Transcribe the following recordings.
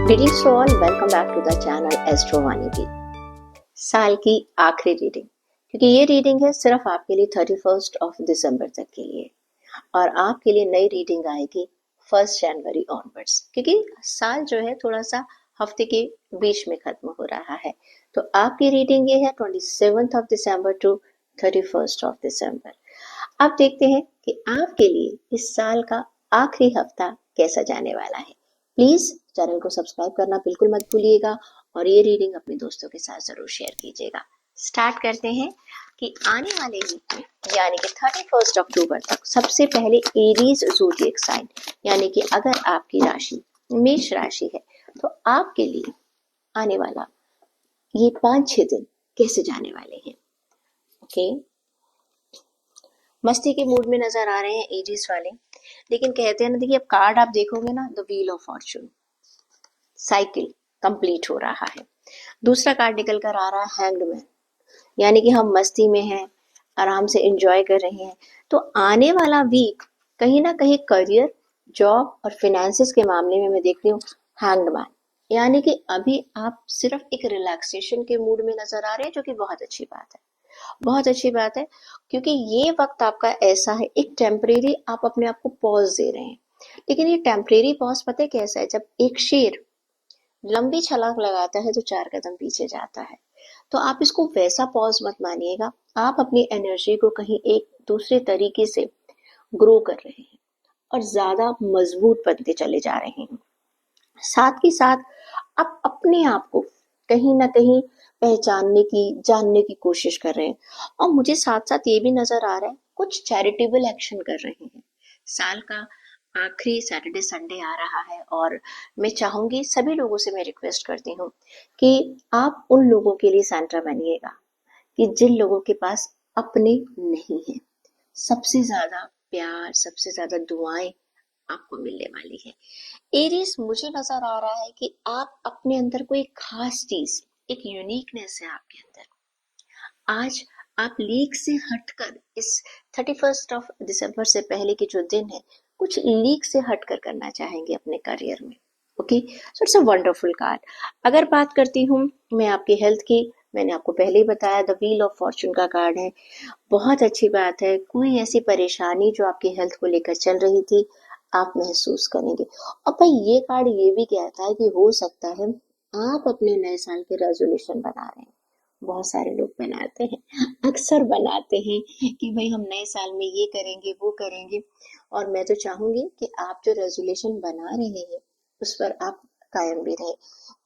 Greetings to all, welcome back to the channel Astro Vanity। साल की आखिरी reading, क्योंकि ये रीडिंग है सिर्फ आपके लिए 31 दिसंबर तक के लिए, और आपके लिए नई रीडिंग आएगी 1 जनवरी ऑनवर्ड्स, क्योंकि साल जो है थोड़ा सा हफ्ते के बीच में खत्म हो रहा है। तो आपकी रीडिंग ये है 27 दिसंबर टू 31 दिसंबर। अब देखते हैं कि आपके लिए इस साल का आखिरी हफ्ता कैसा जाने वाला है। प्लीज चैनल को सब्सक्राइब करना बिल्कुल मत भूलिएगा और ये रीडिंग अपने दोस्तों के साथ जरूर शेयर कीजिएगा। स्टार्ट करते हैं कि आने वाले वीक में यानी कि 31 अक्टूबर तक सबसे पहले एरीज ज़ोडिएक साइन, यानी कि अगर आपकी राशि मेष राशि है तो आपके लिए आने वाला ये 5-6 दिन कैसे जाने वाले हैं। ओके, मस्ती के मूड में नजर आ रहे हैं एरीज वाले, लेकिन कहते हैं ना, देखिए अब कार्ड आप देखोगे ना, the wheel of Fortune, cycle complete हो रहा है। दूसरा कार्ड निकल कर आ रहा है हैंग्ड मैन, यानी कि हम मस्ती में हैं, आराम से एंजॉय कर रहे हैं। तो आने वाला वीक कहीं ना कहीं करियर, जॉब और फिनेंसेस के मामले में मैं देख रही हूँ हैंग्ड मैन, यानी कि अभी आप सिर्फ एक रिलैक्सेशन के मूड में नजर आ रहे हैं, जो कि बहुत अच्छी बात है, बहुत अच्छी बात है। क्योंकि ये वक्त आपका ऐसा है, एक टेम्परेरी आप अपने आप को पॉज दे रहे हैं। लेकिन ये टेम्परेरी पॉज पता है कैसा है, जब एक शेर लंबी छलांग लगाता है तो 4 कदम पीछे जाता है। तो आप इसको वैसा पॉज मत मानिएगा, आप अपनी एनर्जी को कहीं एक दूसरे तरीके से ग्रो कर रहे हैं और ज्यादा मजबूत बनते चले जा रहे हैं। साथ ही साथ आप अपने आप को कहीं ना कहीं पहचानने की, जानने की कोशिश कर रहे हैं। और मुझे साथ साथ ये भी नजर आ रहा है कुछ चैरिटेबल एक्शन कर रहे हैं। साल का आखिरी सैटरडे संडे आ रहा है और मैं चाहूंगी, सभी लोगों से मैं रिक्वेस्ट करती हूँ कि आप उन लोगों के लिए सेंटा बनिएगा कि जिन लोगों के पास अपने नहीं है। सबसे ज्यादा प्यार, सबसे ज्यादा दुआएं आपको मिलने वाली है। एरीज, मुझे नजर आ रहा है कि आप अपने अंदर कोई खास चीज, एक यूनिकनेस है आपके अंदर। आज आप लीक से हटकर इस 31 दिसंबर से पहले के जो दिन है, कुछ लीक से हटकर करना चाहेंगे अपने करियर में। Okay, so it's a wonderful card. अगर बात करती हूँ मैं आपकी हेल्थ की, मैंने आपको पहले ही बताया द व्हील ऑफ फॉर्चून का कार्ड है। बहुत अच्छी बात है, कोई ऐसी परेशानी जो आपकी हेल्थ को लेकर चल रही थी आप महसूस करेंगे। और भाई ये कार्ड ये भी कहता है कि हो सकता है आप अपने नए साल के रेजोल्यूशन बना रहे हैं। बहुत सारे लोग बनाते हैं, अक्सर बनाते हैं कि भाई हम नए साल में ये करेंगे वो करेंगे, और मैं तो चाहूंगी कि आप जो रेजोल्यूशन बना रहे हैं उस पर आप कायम भी रहे।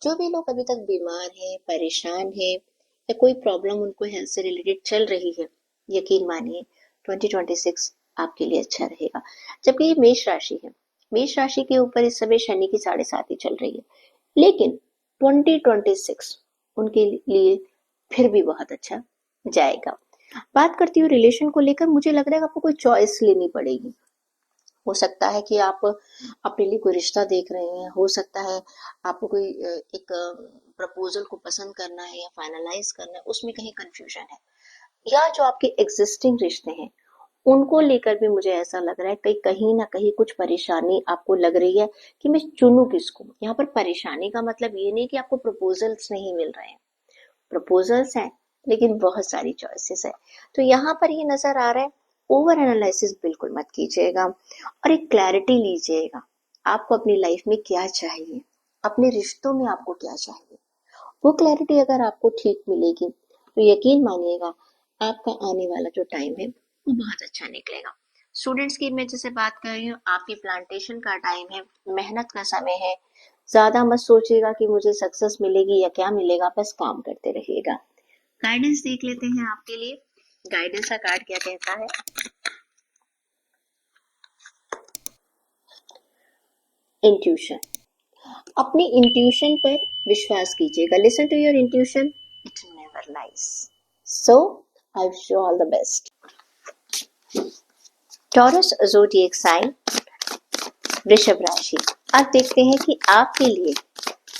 जो भी लोग अभी तक बीमार हैं, परेशान हैं, या कोई प्रॉब्लम उनको हेल्थ से रिलेटेड चल रही है, यकीन मानिए 2026 आपके लिए अच्छा रहेगा। जबकि ये मेष राशि है, मेष राशि के ऊपर इस समय शनि की 7.5 चल रही है, लेकिन 2026 उनके लिए फिर भी बहुत अच्छा जाएगा। बात करती हूँ रिलेशन को लेकर, मुझे लग रहा है आपको कोई चॉइस लेनी पड़ेगी। हो सकता है कि आप अपने लिए कोई रिश्ता देख रहे हैं, हो सकता है आपको कोई एक प्रपोजल को पसंद करना है या फाइनलाइज करना है, उसमें कहीं कंफ्यूजन है। या जो आपके एग्जिस्टिंग रिश्ते हैं उनको लेकर भी मुझे ऐसा लग रहा है कि कहीं ना कहीं कुछ परेशानी आपको लग रही है कि मैं चुनूं किसको। यहाँ पर परेशानी का मतलब ये नहीं कि आपको प्रपोजल्स नहीं मिल रहे हैं, प्रपोजल्स हैं, लेकिन बहुत सारी चॉइसेस है। तो यहाँ पर ये नजर आ रहा है, ओवर एनालिसिस बिल्कुल मत कीजिएगा और एक क्लैरिटी लीजिएगा। आपको अपनी लाइफ में क्या चाहिए, अपने रिश्तों में आपको क्या चाहिए, वो क्लैरिटी अगर आपको ठीक मिलेगी तो यकीन मानिएगा आपका आने वाला जो टाइम है वो बहुत अच्छा निकलेगा। स्टूडेंट्स की मैं जैसे बात कर रही हूँ, आपकी प्लांटेशन का टाइम है, मेहनत का समय है। ज्यादा मत सोचिएगा कि मुझे सक्सेस मिलेगी या क्या मिलेगा, बस काम करते रहिएगा। गाइडेंस देख लेते हैं आपके लिए, गाइडेंस का कार्ड क्या कहता है। इंट्यूशन, अपनी इंट्यूशन पर विश्वास कीजिएगा। Listen to your intuition, it never lies. So I wish you all the best. Taurus zodiac sign, वृषभ राशि। अब देखते हैं कि आपके लिए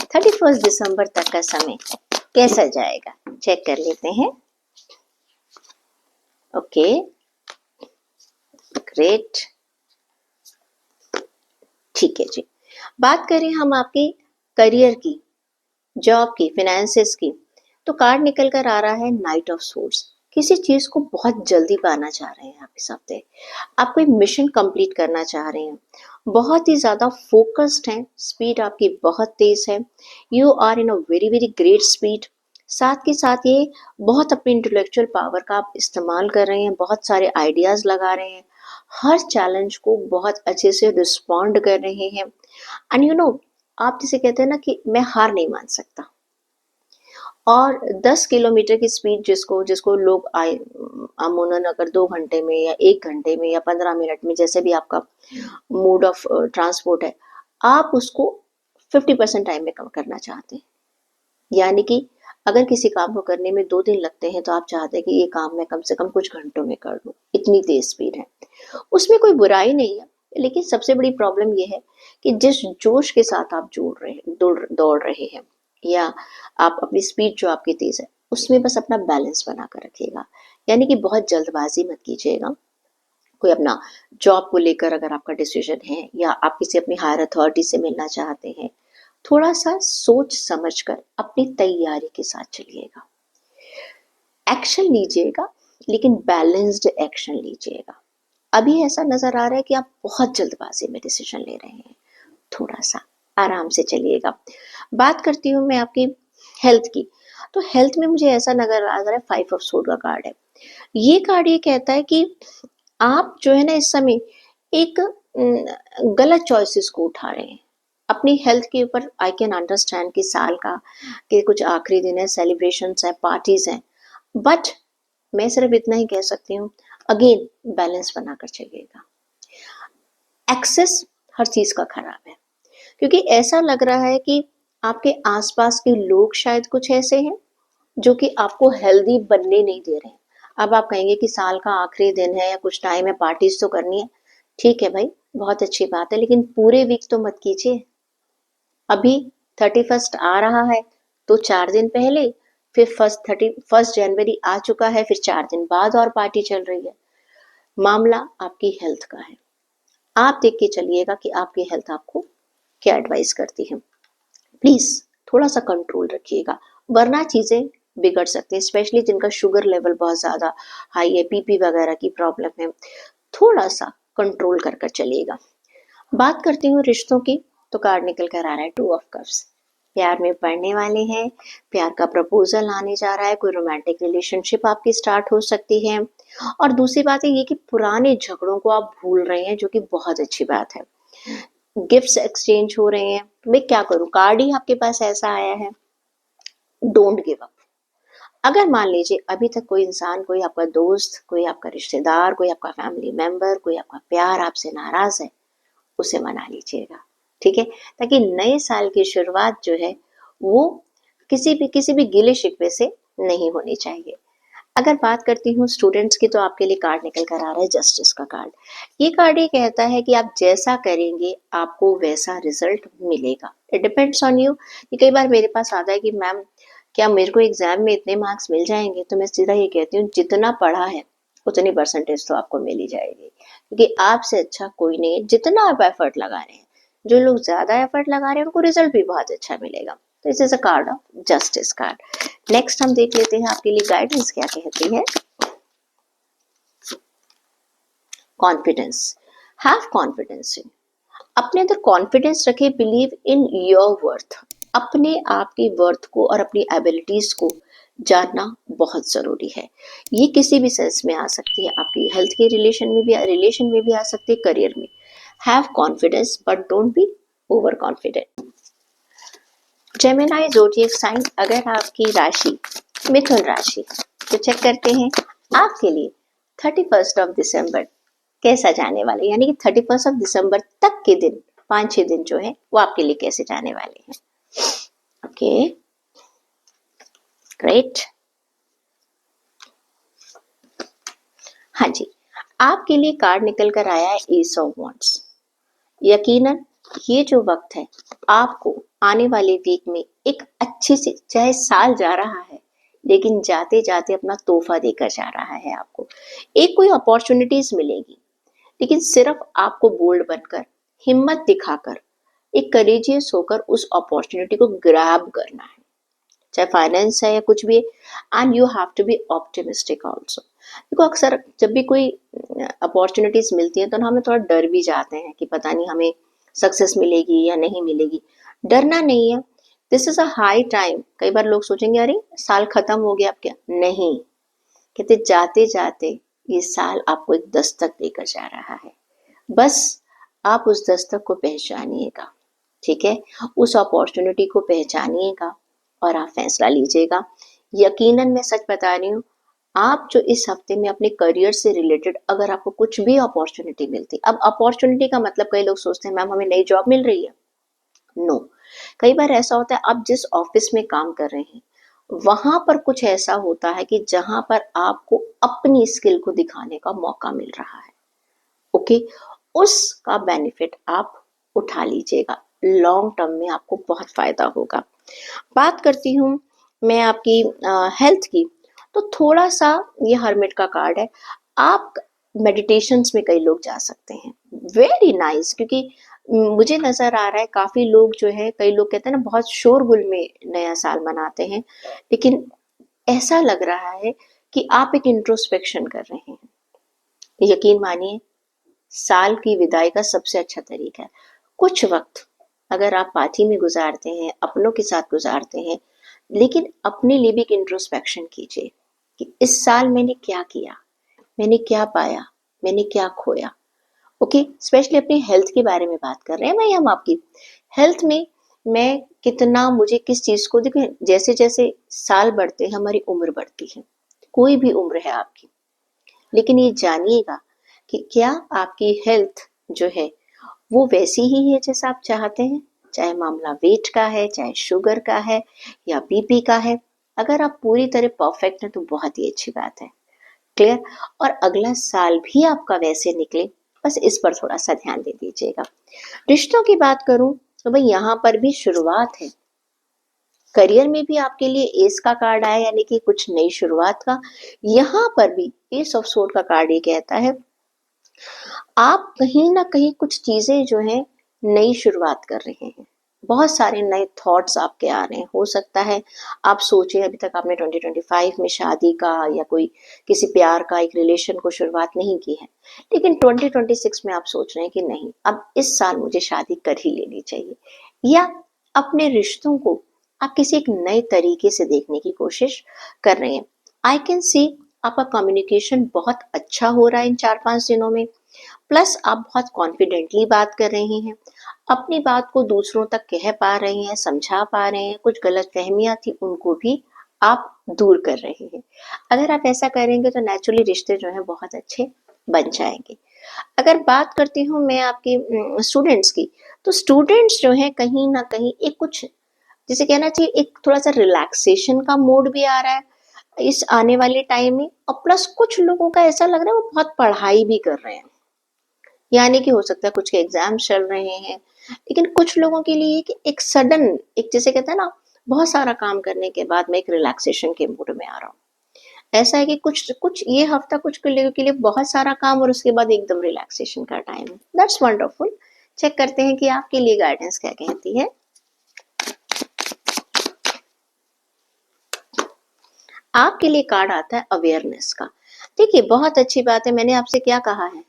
31 दिसंबर तक का समय कैसा जाएगा, चेक कर लेते हैं। ओके, ग्रेट, ठीक है जी। बात करें हम आपके करियर की, जॉब की, फिनेंसेस की। तो कार्ड निकल कर आ रहा है नाइट ऑफ सोर्ड्स। किसी चीज को बहुत जल्दी पाना चाह रहे हैं आप इस हफ्ते, आप कोई मिशन कंप्लीट करना चाह रहे हैं, बहुत ही ज्यादा फोकस्ड हैं, स्पीड आपकी बहुत तेज है, you are in a very very great speed. साथ के साथ ये बहुत अपनी इंटेलेक्चुअल पावर का आप इस्तेमाल कर रहे हैं, बहुत सारे आइडियाज लगा रहे हैं, हर चैलेंज को बहुत अच्छे से रिस्पॉन्ड कर रहे हैं। एंड यू नो, आप जिसे कहते हैं ना कि मैं हार नहीं मान सकता, और 10 किलोमीटर की स्पीड जिसको जिसको लोग आए अमूमन अगर 2 घंटे में या 1 घंटे में या 15 मिनट में, जैसे भी आपका मोड ऑफ ट्रांसपोर्ट है, आप उसको 50% टाइम में कम करना चाहते हैं। यानी कि अगर किसी काम को करने में 2 दिन लगते हैं तो आप चाहते हैं कि ये काम मैं कम से कम कुछ घंटों में कर दूं, इतनी तेज स्पीड है। उसमें कोई बुराई नहीं है, लेकिन सबसे बड़ी प्रॉब्लम यह है कि जिस जोश के साथ आप जोड़ रहे हैं, दौड़ रहे हैं, या आप अपनी स्पीड जो आपकी तेज है उसमें बस अपना बैलेंस बना कर रखिएगा। यानी कि बहुत जल्दबाजी मत कीजिएगा। कोई अपना जॉब को लेकर अगर आपका डिसीजन है, या आप किसी अपनी हायर अथॉरिटी से मिलना चाहते हैं, थोड़ा सा सोच समझकर अपनी तैयारी के साथ चलिएगा। एक्शन लीजिएगा, लेकिन बैलेंस्ड एक्शन लीजिएगा। अभी ऐसा नजर आ रहा है कि आप बहुत जल्दबाजी में डिसीजन ले रहे हैं, थोड़ा सा आराम से चलिएगा। बात करती हूँ मैं आपकी हेल्थ की। तो हेल्थ में मुझे ऐसा नजर आ रहा है 5 ऑफ सोर्ड का कार्ड है। ये कार्ड ये कहता है कि आप जो है ना इस समय एक गलत चॉइसेस को उठा रहे हैं अपनी हेल्थ के ऊपर। आई कैन अंडरस्टैंड कि साल का कि कुछ आखिरी दिन है, सेलिब्रेशंस है, पार्टीज हैं, बट मैं सिर्फ इतना ही कह सकती हूँ, अगेन बैलेंस बनाकर चलिएगा। एक्सेस हर चीज का खराब है, क्योंकि ऐसा लग रहा है कि आपके आसपास के लोग शायद कुछ ऐसे हैं जो कि आपको हेल्दी बनने नहीं दे रहे हैं। अब आप कहेंगे कि साल का आखिरी दिन है या कुछ टाइम है, पार्टीज तो करनी है, ठीक है भाई, बहुत अच्छी बात है, लेकिन पूरे वीक तो मत कीजिए। अभी 31 आ रहा है तो 4 दिन पहले, फिर 1 जनवरी आ चुका है, फिर 4 दिन बाद और पार्टी चल रही है। मामला आपकी हेल्थ का है। आप देख के चलिएगा कि आपकी हेल्थ आपको क्या एडवाइस करती है। प्लीज थोड़ा सा कंट्रोल रखिएगा, वरना चीजें बिगड़ सकती हैं, स्पेशली जिनका शुगर लेवल बहुत ज्यादा हाई है, बीपी वगैरह की प्रॉब्लम है, थोड़ा सा कंट्रोल कर कर चलिएगा। बात करती हूँ रिश्तों की। तो कार्ड निकल कर आ रहा है 2 ऑफ कप्स। प्यार में पड़ने वाले हैं, प्यार का प्रपोजल आने जा रहा है, कोई रोमांटिक रिलेशनशिप आपकी स्टार्ट हो सकती है। और दूसरी बात है ये कि पुराने झगड़ों को आप भूल रहे हैं, जो कि बहुत अच्छी बात है। गिफ्ट्स एक्सचेंज हो रहे हैं। मैं क्या करूं, कार्ड ही आपके पास ऐसा आया है। Don't give up. अगर मान लीजिए अभी तक कोई इंसान, कोई आपका दोस्त, कोई आपका रिश्तेदार, कोई आपका फैमिली मेंबर, कोई आपका प्यार आपसे नाराज है, उसे मना लीजिएगा, ठीक है, ताकि नए साल की शुरुआत जो है वो किसी भी गिले शिकवे से नहीं होनी चाहिए। अगर बात करती हूँ स्टूडेंट्स की, तो आपके लिए कार्ड निकल कर आ रहा है जस्टिस का कार्ड। ये कार्ड ये कहता है कि आप जैसा करेंगे आपको वैसा रिजल्ट मिलेगा। It depends on you. ये कई बार मेरे पास आता है कि मैम क्या मेरे को एग्जाम में इतने मार्क्स मिल जाएंगे, तो मैं सीधा ये कहती हूँ जितना पढ़ा है उतनी परसेंटेज तो आपको मिल ही जाएगी, क्योंकि आपसे अच्छा कोई नहीं है। जितना आप एफर्ट लगा रहे हैं, जो लोग ज्यादा एफर्ट लगा रहे हैं उनको रिजल्ट भी बहुत अच्छा मिलेगा। तो this is a card of justice card. Next हम देख लेते हैं आपके लिए गाइडेंस क्या कहती है। कॉन्फिडेंस। हैव कॉन्फिडेंस इन, अपने अंदर कॉन्फिडेंस रखे, बिलीव इन योर वर्थ। अपने आप की वर्थ को और अपनी एबिलिटीज को जानना बहुत जरूरी है। ये किसी भी सेंस में आ सकती है, आपकी हेल्थ के रिलेशन में भी आ सकती है, करियर में। Have confidence but don't be over confident. Gemini zodiac sign, अगर आपकी राशि मिथुन राशि, तो चेक करते हैं आपके लिए 31 दिसंबर कैसा जाने वाला है, यानी कि 31 दिसंबर तक के दिन, 5-6 दिन जो है वो आपके लिए कैसे जाने वाले हैं। Okay, great. हाँ जी, आपके लिए कार्ड निकल कर आया है एस ऑफ वॉन्ड्स। यकीनन ये जो वक्त है आपको आने वाले वीक में एक अच्छी सी, चाहे साल जा रहा है लेकिन जाते जाते अपना तोहफा देकर जा रहा है आपको। एक कोई अपॉर्चुनिटीज मिलेगी, लेकिन सिर्फ आपको बोल्ड बनकर, हिम्मत दिखाकर, एक करेजियस होकर उस अपॉर्चुनिटी को ग्रैब करना है, चाहे फाइनेंस है या कुछ भी, and you have to be optimistic also. देखो अक्सर जब भी कोई अपॉर्चुनिटीज मिलती है तो हमें थोड़ा डर भी जाते हैं कि पता नहीं हमें सक्सेस मिलेगी या नहीं मिलेगी। डरना नहीं है, this is a high time. कई बार लोग सोचेंगे अरे साल खत्म हो गया अब क्या, नहीं, कहते जाते जाते ये साल आपको एक दस्तक देकर जा रहा है, बस आप उस दस्तक को पहचानिएगा, ठीक है, उस अपॉर्चुनिटी को पहचानिएगा और आप फैसला लीजिएगा। यकीनन मैं सच बता रही हूँ, आप जो इस हफ्ते में अपने करियर से रिलेटेड अगर आपको कुछ भी अपॉर्चुनिटी मिलती, अब अपॉर्चुनिटी का मतलब कई लोग सोचते हैं मैम हमें नई जॉब मिल रही है, नो, कई बार ऐसा होता है आप जिस ऑफिस में काम कर रहे हैं वहां पर कुछ ऐसा होता है कि जहां पर आपको अपनी स्किल को दिखाने का मौका मिल रहा है, ओके, उसका बेनिफिट आप उठा लीजिएगा, लॉन्ग टर्म में आपको बहुत फायदा होगा। बात करती हूँ मैं आपकी हेल्थ की, तो थोड़ा सा ये हर्मिट का कार्ड है, आप मेडिटेशंस में कई लोग जा सकते हैं, वेरी नाइस, क्योंकि मुझे नजर आ रहा है काफी लोग जो है, कई लोग कहते हैं ना बहुत शोरगुल में नया साल मनाते हैं, लेकिन ऐसा लग रहा है कि आप एक इंट्रोस्पेक्शन कर रहे हैं। यकीन मानिए साल की विदाई का सबसे अच्छा तरीका है कुछ वक्त अगर आप पार्टी में गुजारते हैं, अपनों के साथ गुजारते हैं, लेकिन अपने लिए भी एक इंट्रोस्पेक्शन कीजिए कि इस साल मैंने क्या किया, मैंने क्या पाया, मैंने क्या खोया, ओके, स्पेशली अपनी हेल्थ के बारे में बात कर रहे हैं मैं, हम आपकी हेल्थ में मैं कितना, मुझे किस चीज को, देखिए जैसे जैसे साल बढ़ते हैं हमारी उम्र बढ़ती है, कोई भी उम्र है आपकी, लेकिन ये जानिएगा कि क्या आपकी हेल्थ जो है वो वैसी ही है जैसा आप चाहते हैं, चाहे मामला वेट का है, चाहे शुगर का है या बीपी का है, अगर आप पूरी तरह परफेक्ट हैं तो बहुत ही अच्छी बात है, क्लियर, और अगला साल भी आपका वैसे निकले, बस इस पर थोड़ा सा ध्यान दे दीजिएगा। रिश्तों की बात करूं तो भाई यहाँ पर भी शुरुआत है, करियर में भी आपके लिए एस का कार्ड आया, यानी कि कुछ नई शुरुआत का, यहाँ पर भी एस ऑफ सोर्ड का कार्ड ये कहता है आप कहीं ना कहीं कुछ चीजें जो है नई शुरुआत कर रहे हैं, बहुत सारे नए थॉट्स आपके आ रहे हैं, हो सकता है आप सोचे अभी तक आपने 2025 में शादी का या कोई किसी प्यार का एक रिलेशन को शुरुआत नहीं की है, लेकिन 2026 में आप सोच रहे हैं कि नहीं अब इस साल मुझे शादी कर ही लेनी चाहिए, या अपने रिश्तों को आप किसी एक नए तरीके से देखने की कोशिश कर रहे हैं। आई कैन सी आपका कम्युनिकेशन बहुत अच्छा हो रहा है इन 4-5 दिनों में, प्लस आप बहुत कॉन्फिडेंटली बात कर रहे हैं, अपनी बात को दूसरों तक कह पा रहे हैं, समझा पा रहे हैं, कुछ गलत फहमियां थी उनको भी आप दूर कर रहे हैं। अगर आप ऐसा करेंगे तो नेचुरली रिश्ते जो है बहुत अच्छे बन जाएंगे। अगर बात करती हूँ मैं आपके स्टूडेंट्स की, तो स्टूडेंट्स जो है कहीं ना कहीं एक कुछ जिसे कहना चाहिए एक थोड़ा सा रिलैक्सेशन का मूड भी आ रहा है इस आने वाले टाइम में, और प्लस कुछ लोगों का ऐसा लग रहा है वो बहुत पढ़ाई भी कर रहे हैं, यानी कि हो सकता है कुछ के एग्जाम चल रहे हैं, लेकिन कुछ लोगों के लिए कि एक सडन, एक जैसे कहते हैं ना बहुत सारा काम करने के बाद मैं एक रिलैक्सेशन के मूड में आ रहा हूँ, ऐसा है कि कुछ कुछ ये हफ्ता कुछ के लिए बहुत सारा काम और उसके बाद एकदम रिलैक्सेशन का टाइम है, दैट्स वंडरफुल। चेक करते हैं कि आपके लिए गाइडेंस क्या कहती है। आपके लिए कार्ड आता है अवेयरनेस का। देखिए बहुत अच्छी बात है, मैंने आपसे क्या कहा है,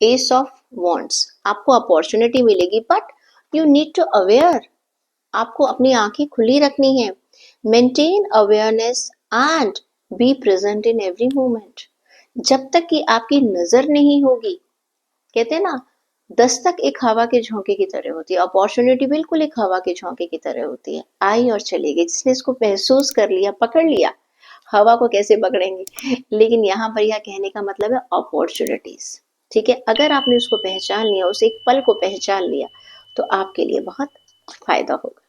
एस ऑफ वॉन्ड्स, आपको अपॉर्चुनिटी मिलेगी but you need to aware, आपको अपनी आंखें खुली रखनी है, maintain awareness and be present in every moment. जब तक कि आपकी नजर नहीं होगी, कहते हैं ना दस्तक एक हवा के झोंके की तरह होती है, अपॉर्चुनिटी बिल्कुल एक हवा के झोंके की तरह होती है, आई और चली गई, जिसने इसको महसूस कर लिया, पकड़ लिया, हवा को कैसे पकड़ेंगे, लेकिन यहाँ पर यह कहने का मतलब है अपॉर्चुनिटीज, ठीक है, अगर आपने उसको पहचान लिया, उस एक पल को पहचान लिया तो आपके लिए बहुत फायदा होगा।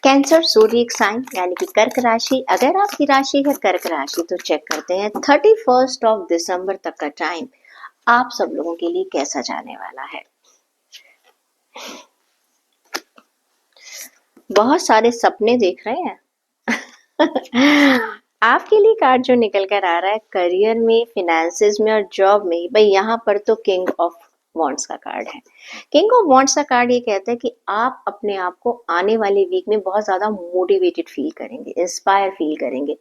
कैंसर ज़ोडिएक साइन यानी कि कर्क राशि, अगर आपकी राशि है कर्क राशि तो चेक करते हैं 31 ऑफ दिसंबर तक का टाइम आप सब लोगों के लिए कैसा जाने वाला है। बहुत सारे सपने देख रहे हैं आपके लिए कार्ड जो निकल कर आ रहा है करियर में, फिनेंसेस में और जॉब में, भाई यहाँ पर तो किंग ऑफ वॉन्ड्स का कार्ड है। किंग ऑफ वॉन्ड्स का कार्ड ये कहता है कि आप अपने आप को आने वाले वीक में बहुत ज़्यादा मोटिवेटेड फील करेंगे, इंस्पायर फील करेंगे।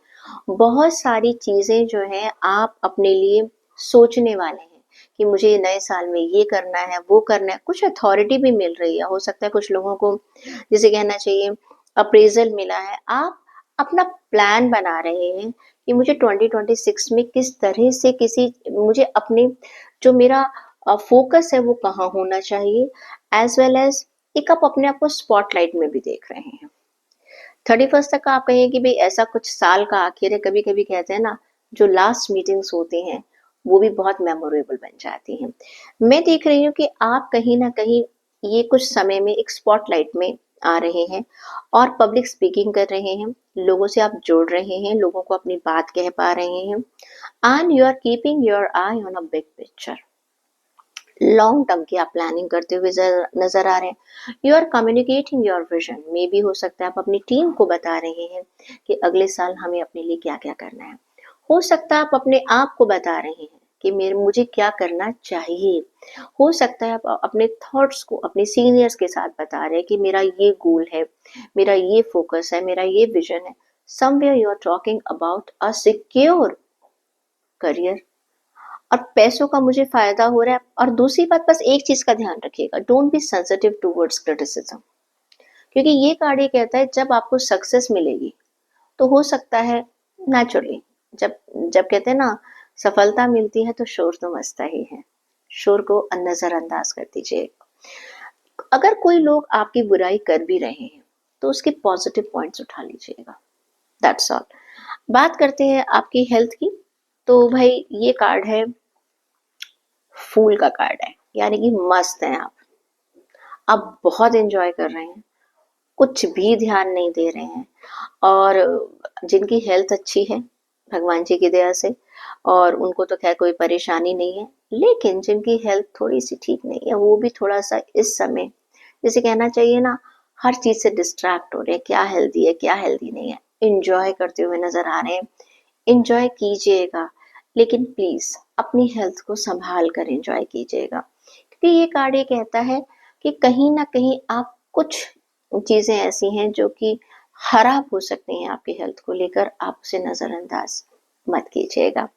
बहुत सारी चीज़ें जो है आप अपने लिए सोचने वाले हैं कि मुझे नए साल में ये करना है, वो करना है। कुछ अथॉरिटी भी मिल रही है, हो सकता है कुछ लोगों को जिसे कहना चाहिए अप्रेजल मिला है। आप अपना प्लान बना रहे हैं कि मुझे 2026 में किस तरह से मुझे अपने जो मेरा फोकस है वो कहाँ होना चाहिए, एज वेल एज एक आप अपने आप को स्पॉटलाइट में भी देख रहे हैं। 31st तक आप कहिए कि भाई ऐसा कुछ साल का आखिर है। कभी कभी कहते हैं ना, जो लास्ट मीटिंग्स होती हैं वो भी बहुत मेमोरेबल बन जाती हैं। मैं देख रही हूँ कि आप कहीं ना कहीं ये कुछ समय में एक स्पॉटलाइट में आ रहे हैं और पब्लिक स्पीकिंग कर रहे हैं, लोगों से आप जुड़ रहे हैं, लोगों को अपनी बात कह पा रहे हैं, and you are keeping your eye on a big picture. Long term की आप प्लानिंग करते हुए नजर आ रहे हैं। You are communicating your vision. मे भी हो सकता है आप अपनी टीम को बता रहे हैं कि अगले साल हमें अपने लिए क्या क्या करना है। हो सकता है आप अपने आप को बता रहे हैं कि मुझे क्या करना चाहिए। हो सकता है आप अपने थॉट्स को अपने सीनियर्स के साथ बता रहे हैं कि मेरा ये गोल है, मेरा ये फोकस है, मेरा ये विजन है। Somewhere you are talking about a secure career और पैसों का मुझे फायदा हो रहा है। और दूसरी बात, बस एक चीज का ध्यान रखिएगा, don't be sensitive towards criticism. क्योंकि ये कार्ड ये कहता है जब आपको सक्सेस मिलेगी तो हो सकता है नेचुरली, जब जब कहते हैं ना सफलता मिलती है तो शोर तो मचता ही है, शोर को नजरअंदाज कर दीजिए। अगर कोई लोग आपकी बुराई कर भी रहे हैं तो उसके पॉजिटिव पॉइंट्स उठा लीजिएगा। That's all. बात करते हैं आपकी हेल्थ की। तो भाई ये कार्ड है, फूल का कार्ड है, यानी कि मस्त हैं आप बहुत एंजॉय कर रहे हैं, कुछ भी ध्यान नहीं दे रहे हैं। और जिनकी हेल्थ अच्छी है भगवान जी की दया से, और उनको तो खैर कोई परेशानी नहीं है, लेकिन जिनकी हेल्थ थोड़ी सी ठीक नहीं है वो भी थोड़ा सा इस समय, जैसे कहना चाहिए ना, हर चीज से डिस्ट्रैक्ट हो रहे हैं, क्या हेल्दी है क्या हेल्दी नहीं है। इंजॉय करते हुए नजर आ रहे हैं, इंजॉय कीजिएगा, लेकिन प्लीज अपनी हेल्थ को संभाल कर इंजॉय कीजिएगा। क्योंकि ये कार्ड ये कहता है कि कहीं ना कहीं आप कुछ चीजें ऐसी हैं जो कि खराब हो सकती हैं आपकी हेल्थ को लेकर, आप उसे नजरअंदाज मत कीजिएगा।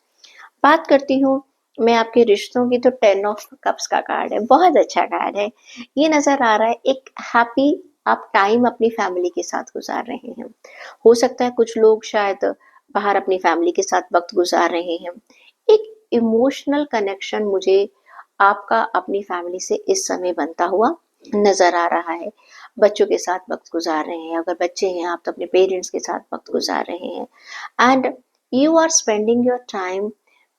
बात करती हूँ मैं आपके रिश्तों की, तो 10 ऑफ कप्स का कार्ड है, बहुत अच्छा कार्ड है। ये नजर आ रहा है एक हैप्पी आप टाइम अपनी फैमिली के साथ गुजार रहे हैं। हो सकता है कुछ लोग शायद बाहर अपनी फैमिली के साथ वक्त गुजार रहे हैं। एक इमोशनल कनेक्शन मुझे आपका अपनी फैमिली से इस समय बनता हुआ नजर आ रहा है। बच्चों के साथ वक्त गुजार रहे हैं, अगर बच्चे हैं आप तो अपने पेरेंट्स के साथ वक्त गुजार रहे हैं, and you are spending your time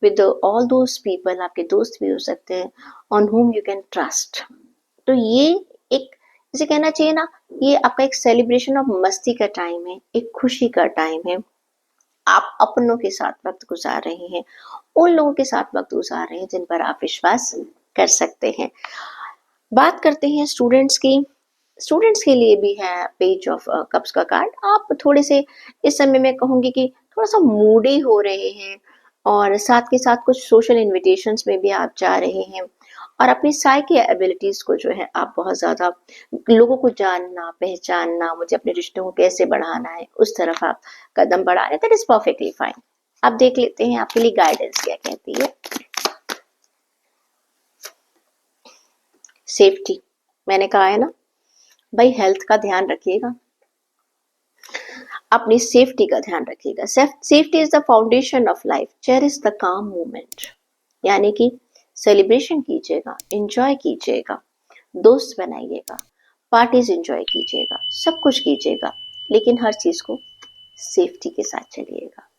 with all those people, आपके दोस्त भी हो सकते हैं, on whom you can trust. तो ये एक, जैसे कहना चाहिए ना, ये आपका एक सेलिब्रेशन ऑफ मस्ती का टाइम है, एक खुशी का टाइम है। आप अपनों के साथ वक्त गुजार रहे हैं, उन लोगों के साथ वक्त गुजार रहे हैं जिन पर आप विश्वास कर सकते हैं। बात करते हैं स्टूडेंट्स की। स्टूडेंट्स के लिए भी है पेज ऑफ कप्स का कार्ड। आप थोड़े से इस समय मैं कहूंगी कि थोड़ा सा मूडी हो रहे हैं, और साथ के साथ कुछ सोशल इनविटेशंस में भी आप जा रहे हैं, और अपनी साइकी एबिलिटीज को जो है आप बहुत ज्यादा, लोगों को जानना पहचानना, मुझे अपने रिश्तों को कैसे बढ़ाना है, उस तरफ आप कदम बढ़ा रहे हैं। That is perfectly fine. अब देख लेते हैं आपके लिए गाइडेंस क्या कहती है। सेफ्टी, मैंने कहा है ना भाई, हेल्थ का ध्यान रखिएगा, अपनी सेफ्टी का ध्यान रखिएगा। Safety is the foundation of life, cherish the काम मोमेंट। यानी कि सेलिब्रेशन कीजिएगा, एंजॉय कीजिएगा, दोस्त बनाइएगा, पार्टीज एंजॉय कीजिएगा, सब कुछ कीजिएगा, लेकिन हर चीज को सेफ्टी के साथ चलिएगा।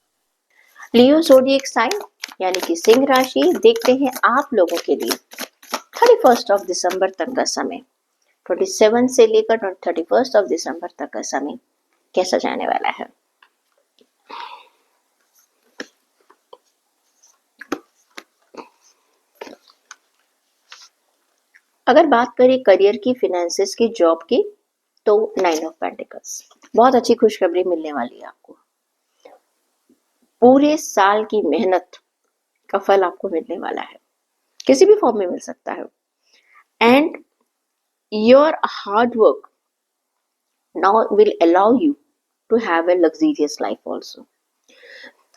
लियो ज़ोडिएक साइन यानी कि सिंह राशि, देखते हैं आप लोगों के लिए 31 दिसंबर तक का समय, 27 से लेकर 31 दिसंबर तक का समय कैसा जाने वाला है। अगर बात करें करियर की, फिनेंसेस की, जॉब की, तो 9 ऑफ पेंटिकल्स, बहुत अच्छी खुशखबरी मिलने वाली है आपको। पूरे साल की मेहनत का फल आपको मिलने वाला है, किसी भी फॉर्म में मिल सकता है। and your hard work now will allow you to have a luxurious life also.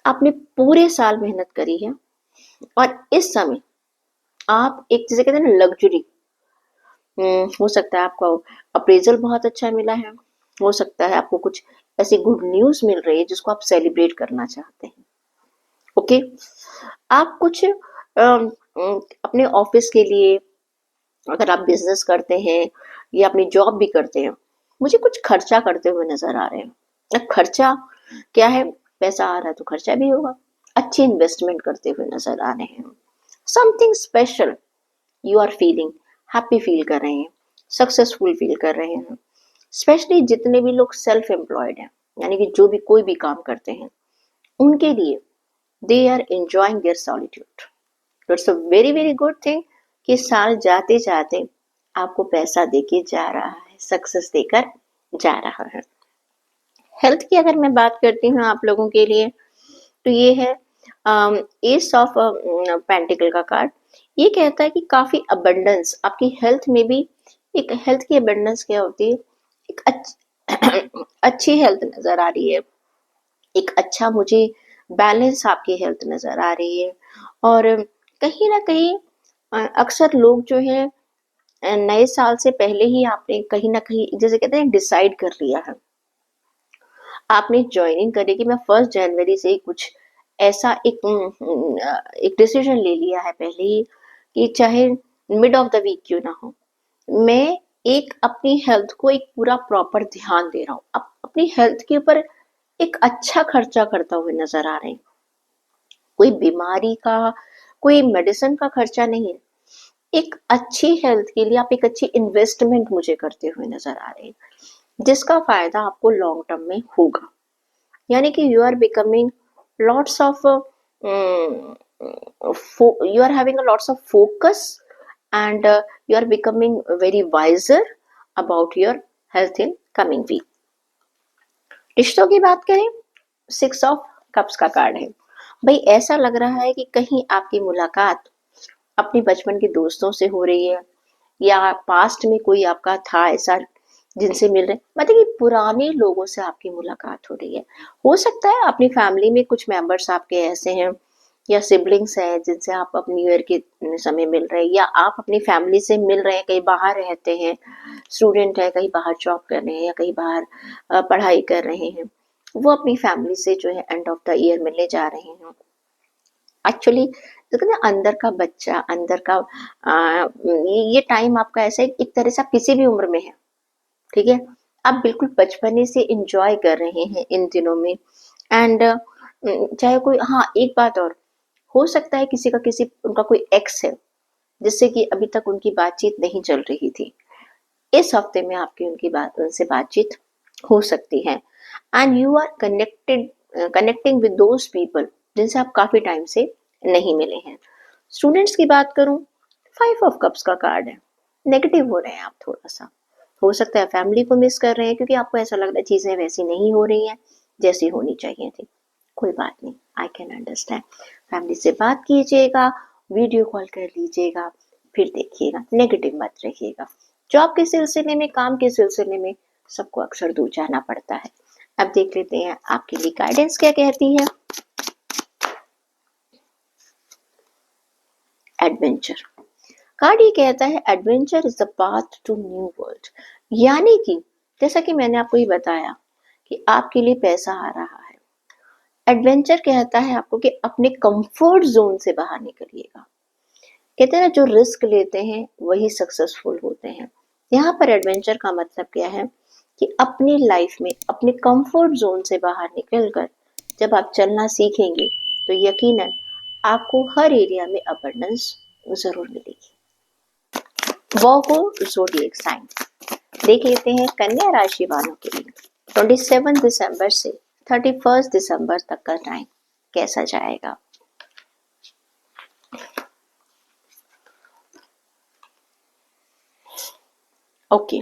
आपने पूरे साल मेहनत करी है और इस समय आप एक जिसे कहते हैं ना लग्जरी, हो सकता है आपको अप्रेजल बहुत अच्छा मिला है, हो सकता है आपको कुछ ऐसी गुड न्यूज मिल रही है जिसको आप सेलिब्रेट करना चाहते हैं। ओके, आप कुछ अपने ऑफिस के लिए, अगर आप बिजनेस करते हैं या अपनी जॉब भी करते हैं, मुझे कुछ खर्चा करते हुए नजर आ रहे हैं। अब खर्चा क्या है, पैसा आ रहा है तो खर्चा भी होगा। अच्छी इन्वेस्टमेंट करते हुए नजर आ रहे हैं। Something special you are feeling, happy feel कर रहे हैं, सक्सेसफुल फील कर रहे हैं। स्पेशली जितने भी लोग सेल्फ एम्प्लॉयड हैं, यानी कि जो भी कोई भी काम करते हैं, उनके लिए they are enjoying their solitude. It's a very very good thing कि साल जाते जाते आपको पैसा देके जा रहा है, सक्सेस देकर जा रहा है। हेल्थ की अगर मैं बात करती हूँ आप लोगों के लिए, तो ये है एस ऑफ पेंटिकल का कार्ड। ये कहता है कि काफी अबंडेंस आपकी हेल्थ में भी। एक हेल्थ की अबंडेंस क्या होती है, एक अच्छी हेल्थ नजर आ रही है, एक अच्छा मुझे बैलेंस आपकी हेल्थ नजर आ रही है। और कहीं ना कहीं अक्सर लोग जो है नए साल से पहले ही आपने कहीं ना कहीं जैसे कहते हैं डिसाइड कर लिया है, आपने ज्वाइनिंग करी कि मैं 1 जनवरी से ही कुछ ऐसा एक डिसीजन ले लिया है पहले ही कि चाहे मिड ऑफ द वीक क्यों ना हो, मैं एक अपनी हेल्थ को एक पूरा प्रॉपर ध्यान दे रहा हूँ। अपनी हेल्थ के ऊपर एक अच्छा खर्चा करता हुए नजर आ रहे हैं। कोई बीमारी का, कोई मेडिसिन का खर्चा नहीं है, एक अच्छी हेल्थ के लिए आप एक अच्छी इन्वेस्टमेंट मुझे करते हुए नजर आ रहे हैं, जिसका फायदा आपको लॉन्ग टर्म में होगा। यानी कि you are becoming lots of you are having a lots of focus and you are becoming very wiser about your health in coming week. रिश्तों की बात करें, 6 ऑफ कप्स का कार्ड है। भाई ऐसा लग रहा है कि कहीं आपकी मुलाकात अपने बचपन के दोस्तों से हो रही है, या पास्ट में कोई आपका था ऐसा जिनसे मिल रहे, मतलब कि पुराने लोगों से आपकी मुलाकात हो रही है। हो सकता है अपनी फैमिली में कुछ मेंबर्स आपके ऐसे हैं या सिबलिंग्स हैं जिनसे आप अब न्यू ईयर के समय मिल रहे हैं, या आप अपनी फैमिली से मिल रहे हैं, कहीं बाहर रहते हैं, स्टूडेंट है कहीं बाहर जॉब कर रहे हैं या कहीं बाहर पढ़ाई कर रहे हैं, वो अपनी फैमिली से जो है एंड ऑफ द ईयर मिलने जा रहे हैं। एक्चुअली तो कहते हैं अंदर का बच्चा, अंदर का ये टाइम आपका ऐसा है, एक तरह से आप किसी भी उम्र में है, ठीक है, आप बिल्कुल बचपने से इंजॉय कर रहे हैं इन दिनों में। एंड चाहे कोई, हाँ एक बात और, हो सकता है किसी का किसी उनका कोई एक्स है जिससे कि अभी तक उनकी बातचीत नहीं चल रही थी, इस हफ्ते में आपकी उनकी बात उनसे बातचीत हो सकती है। And you are connecting with those people जिनसे आप काफी टाइम से नहीं मिले हैं। स्टूडेंट्स की बात करूं, 5 ऑफ कप्स का कार्ड है, नेगेटिव हो रहे हैं आप थोड़ा सा। हो सकता है फैमिली को मिस कर रहे हैं क्योंकि आपको ऐसा लग रहा है चीजें वैसी नहीं हो रही हैं जैसी होनी चाहिए थी। कोई बात नहीं, आई कैन अंडरस्टैंड। फैमिली से बात कीजिएगा, वीडियो कॉल कर लीजिएगा, फिर देखिएगा, नेगेटिव मत रहिएगा। जॉब के सिलसिले में, काम के सिलसिले में सबको अक्सर दूर जाना पड़ता है। अब देख लेते हैं आपके लिए गाइडेंस क्या कहती है। एडवेंचर कार्ड ये कहता है adventure is the path to new world. यानी कि जैसा कि मैंने आपको ये बताया कि आपके लिए पैसा आ रहा है, एडवेंचर कहता है आपको कि अपने कंफर्ट जोन से बाहर निकलिएगा। कहते हैं ना जो रिस्क लेते हैं वही सक्सेसफुल होते हैं। यहाँ पर एडवेंचर का मतलब क्या है कि अपनी लाइफ में अपने कंफर्ट जोन से बाहर निकलकर जब आप चलना सीखेंगे तो यकीनन आपको हर एरिया में अबंडेंस जरूर मिलेगी। वो हो ज़ोडिएक साइन। देख लेते हैं कन्या राशि वालों के लिए 27 दिसंबर से 31 दिसंबर तक का टाइम कैसा जाएगा। ओके,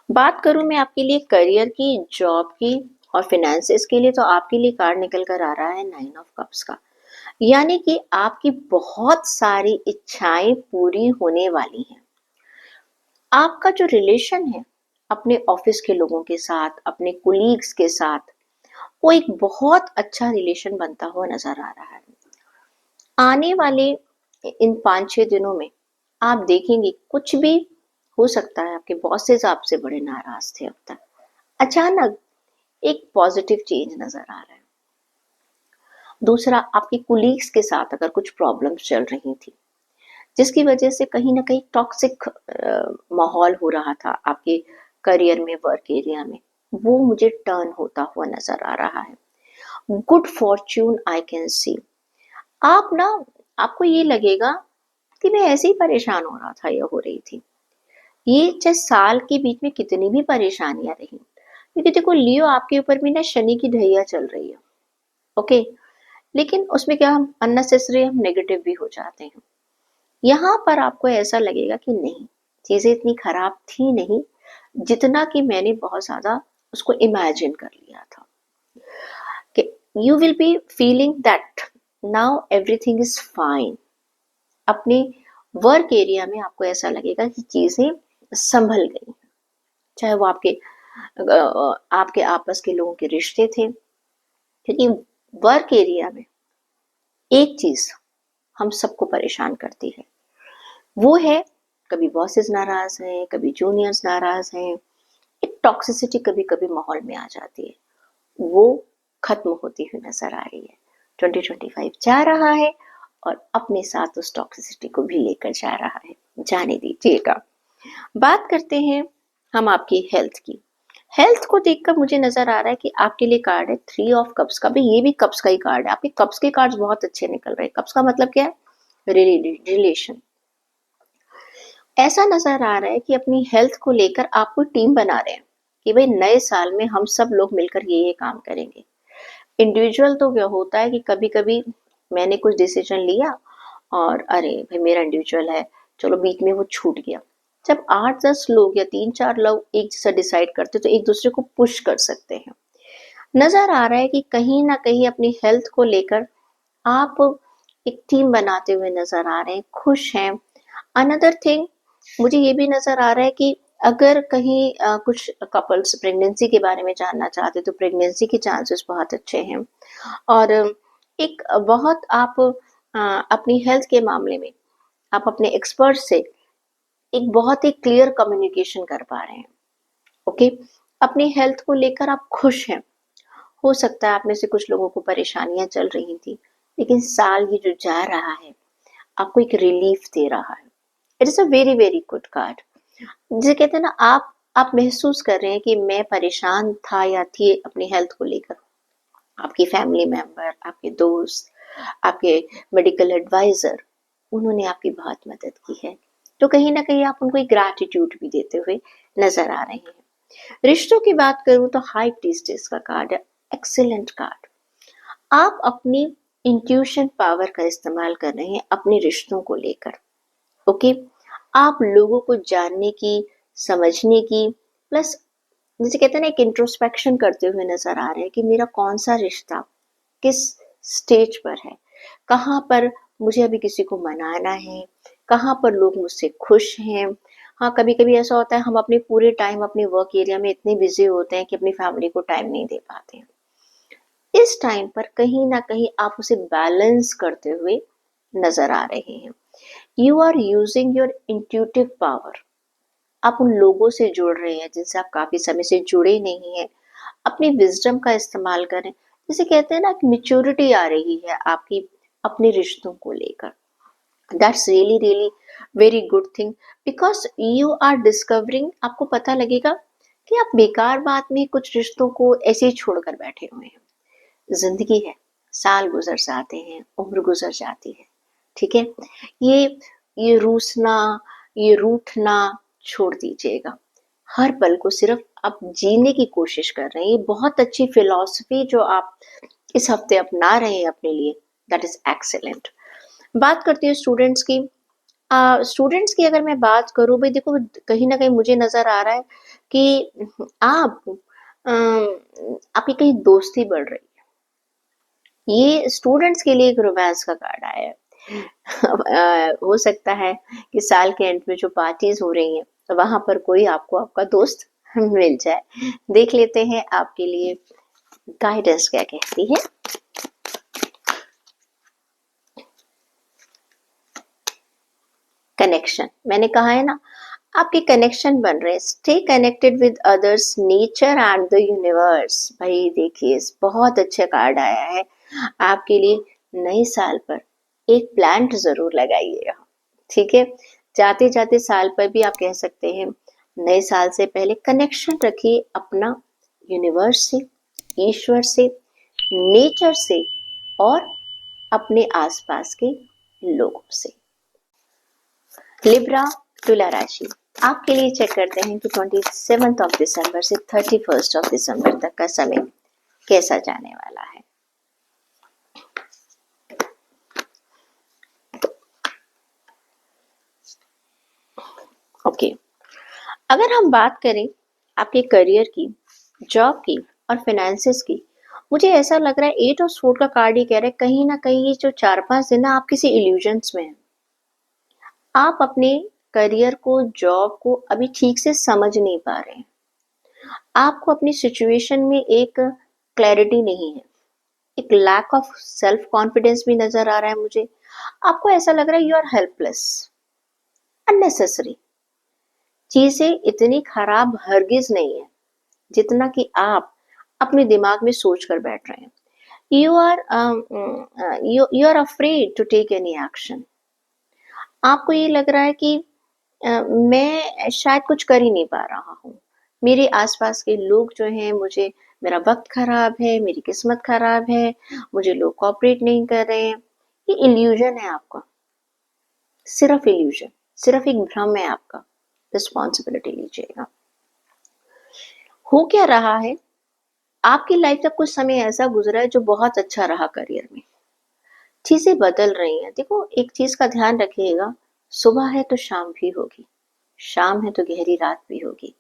बात करूं मैं आपके लिए करियर की, जॉब की और फिनेंसेस के लिए, तो आपके लिए कार्ड निकल कर आ रहा है 9 ऑफ कप्स का। यानी कि आपकी बहुत सारी इच्छाएं पूरी होने वाली हैं। आपका जो रिलेशन है अपने ऑफिस के लोगों के साथ, अपने कोलीग्स के साथ, वो एक बहुत अच्छा रिलेशन बनता हुआ नजर आ रहा है। आने वाले इन 5-6 दिनों में आप देखेंगे कुछ भी हो सकता है। आपके बॉसेस आपसे बड़े नाराज थे अब तक, अचानक एक पॉजिटिव चेंज नजर आ रहा है। दूसरा, आपके कुलीग्स के साथ अगर कुछ प्रॉब्लम्स चल रही थी जिसकी वजह से कहीं ना कहीं टॉक्सिक माहौल हो रहा था आपके करियर में, वर्क एरिया में, वो मुझे टर्न होता हुआ नजर आ रहा है। गुड फॉर्च्यून आई कैन सी। आप ना, आपको ये लगेगा कि मैं ऐसे ही परेशान हो रहा था या हो रही थी। ये चाहे साल के बीच में कितनी भी परेशानियां रही, क्योंकि देखो लियो आपके ऊपर भी ना शनि की ढैया चल रही है। ओके, लेकिन उसमें क्या, हम अननेसेसरी हम नेगेटिव भी हो जाते हैं। यहाँ पर आपको ऐसा लगेगा कि नहीं, चीजें इतनी खराब थी नहीं जितना कि मैंने बहुत ज्यादा उसको इमेजिन कर लिया था। कि you will be feeling that now everything is fine. अपने वर्क एरिया में आपको ऐसा लगेगा कि चीजें संभल गई, चाहे वो आपके आपस के लोगों के रिश्ते थे। क्योंकि वर्क एरिया में एक चीज हम सबको परेशान करती है, वो है कभी बॉसेस नाराज हैं, कभी जूनियर्स नाराज हैं। एक टॉक्सिसिटी कभी कभी माहौल में आ जाती है, वो खत्म होती हुई नजर आ रही है। 2025 जा रहा है और अपने साथ उस टॉक्सिसिटी को भी लेकर जा रहा है, जाने दीजिएगा। बात करते हैं हम आपकी हेल्थ की। हेल्थ को देखकर मुझे नजर आ रहा है कि आपके लिए कार्ड है 3 ऑफ कप्स का। भाई ये भी कप्स का ही कार्ड है, आपके कप्स के कार्ड्स बहुत अच्छे निकल रहे हैं। कप्स का मतलब क्या है? रिलेशन। ऐसा नजर आ रहा है कि अपनी हेल्थ को लेकर आप कोई टीम बना रहे हैं कि भाई नए साल में हम सब लोग मिलकर ये काम करेंगे। इंडिविजुअल तो क्या होता है कि कभी कभी मैंने कुछ डिसीजन लिया और अरे भाई मेरा इंडिविजुअल है, चलो बीच में वो छूट गया। जब 8-10 लोग या 3-4 लोग एक जैसा डिसाइड करते तो एक दूसरे को पुश कर सकते हैं। नजर आ रहा है कि कहीं ना कहीं अपनी हेल्थ को लेकर आप एक टीम बनाते हुए नजर आ रहे हैं, खुश हैं। अनदर थिंग, मुझे ये भी नजर आ रहा है कि अगर कहीं कुछ कपल्स प्रेगनेंसी के बारे में जानना चाहते तो प्रेगनेंसी के चांसेस बहुत अच्छे हैं। और एक बहुत आप अपनी हेल्थ के मामले में आप अपने एक्सपर्ट से एक बहुत ही क्लियर कम्युनिकेशन कर पा रहे हैं। ओके, अपनी हेल्थ को लेकर आप खुश हैं। हो सकता है आप में से कुछ लोगों को परेशानियां चल रही थी, लेकिन साल ये जो जा रहा है आपको एक रिलीफ दे रहा है। It is a very very good card. जिसे कहते हैं ना, आप महसूस कर रहे हैं कि मैं परेशान था या थी अपनी हेल्थ को लेकर। आपकी फैमिली मेंबर, आपके दोस्त, आपके मेडिकल एडवाइजर, उन्होंने आपकी बहुत मदद की है। तो कहीं ना कहीं आप उनको एक ग्रैटिट्यूड भी देते हुए नजर आ रहे हैं। रिश्तों की बात करूं तो हाई प्रीस्टेस का कार्ड है, एक्सीलेंट कार्ड। आप अपनी इंट्यूशन पावर का इस्तेमाल कर रहे हैं अपने रिश्तों को लेकर। ओके, आप लोगों को जानने की, समझने की, प्लस जिसे कहते हैं ना एक इंट्रोस्पेक्शन करते हुए नजर आ रहे हैं कि मेरा कौन सा रिश्ता किस स्टेज पर है, कहाँ पर मुझे अभी किसी को मनाना है, कहाँ पर लोग मुझसे खुश हैं। हाँ, कभी कभी ऐसा होता है हम अपने पूरे टाइम अपने वर्क एरिया में इतने बिजी होते हैं कि अपनी फैमिली को टाइम नहीं दे पाते हैं। इस टाइम पर कहीं ना कहीं आप उसे बैलेंस करते हुए नजर आ रहे हैं। You are using your intuitive power. आप उन लोगों से जुड़ रहे हैं जिनसे आप काफी समय से जुड़े नहीं हैं, अपनी विजडम का इस्तेमाल करें। जिसे कहते हैं ना कि मेच्योरिटी आ रही है आपकी अपने रिश्तों को लेकर। That's really really very good thing, because you are discovering, आपको पता लगेगा कि आप बेकार बात में कुछ रिश्तों को ऐसे ही छोड़कर बैठे हुए हैं। जिंदगी है, साल गुजर जाते हैं, उम्र गुजर जाती है, ठीक है। ये ये रूसना, ये रूठना छोड़ दीजिएगा। हर पल को सिर्फ आप जीने की कोशिश कर रहे हैं। ये बहुत अच्छी फिलॉसफी जो आप इस हफ्ते अपना रहे हैं अपने लिए, दैट इज एक्सेलेंट। बात करती हूँ स्टूडेंट्स की। स्टूडेंट्स की अगर मैं बात करूँ, भाई देखो कहीं ना कहीं मुझे नजर आ रहा है कि आप आपकी कहीं दोस्ती बढ़ रही है। ये स्टूडेंट्स के लिए एक रोमांस का कार्ड आया है। हो सकता है कि साल के एंड में जो पार्टीज हो रही हैं तो वहां पर कोई आपको आपका दोस्त मिल जाए। देख लेते हैं आपके लिए गाइडेंस क्या कहती है। कनेक्शन, मैंने कहा है ना, आपके कनेक्शन बन रहे हैं। Stay connected with others, nature and the universe. भाई देखिए, बहुत अच्छा कार्ड आया है आपके लिए। नए साल पर एक प्लांट जरूर लगाइएगा, ठीक है। जाते जाते साल पर भी आप कह सकते हैं, नए साल से पहले कनेक्शन रखिए अपना यूनिवर्स से, ईश्वर से, नेचर से और अपने आसपास के लोगों से। लिब्रा, तुला राशि, आपके लिए चेक करते हैं कि 27 ऑफ दिसंबर से 31 ऑफ दिसंबर तक का समय कैसा जाने वाला है। ओके, अगर हम बात करें आपके करियर की, जॉब की और फाइनेंसिस की, मुझे ऐसा लग रहा है 8 ऑफ स्वॉर्ड का कार्ड ही कह रहा है कहीं ना कहीं ये जो 4-5 दिन ना आप किसी इल्यूजन्स में हैं। आप अपने करियर को, जॉब को अभी ठीक से समझ नहीं पा रहे हैं। आपको अपनी सिचुएशन में एक क्लैरिटी नहीं है, एक लैक ऑफ सेल्फ कॉन्फिडेंस भी नजर आ रहा है मुझे। आपको ऐसा लग रहा है यू आर हेल्पलेस, अननेसेसरी। चीजें इतनी खराब हरगिज नहीं है जितना कि आप अपने दिमाग में सोच कर बैठ रहे हैं। You are afraid to take any action. आपको ये लग रहा है कि मैं शायद कुछ कर ही नहीं पा रहा हूँ। मेरे आसपास के लोग जो हैं, मुझे, मेरा वक्त खराब है, मेरी किस्मत खराब है, मुझे लोग कोऑपरेट नहीं कर रहे हैं। ये इल्यूजन है आपका, सिर्फ इल्यूजन, सिर्फ एक भ्रम है आपका। रिस्पॉन्सिबिलिटी लीजिएगा। हो क्या रहा है, आपकी लाइफ का कुछ समय ऐसा गुजरा है जो बहुत अच्छा रहा करियर में। चीजें बदल रही हैं। देखो, एक चीज का ध्यान रखिएगा, सुबह है तो शाम भी होगी, शाम है तो गहरी रात भी होगी,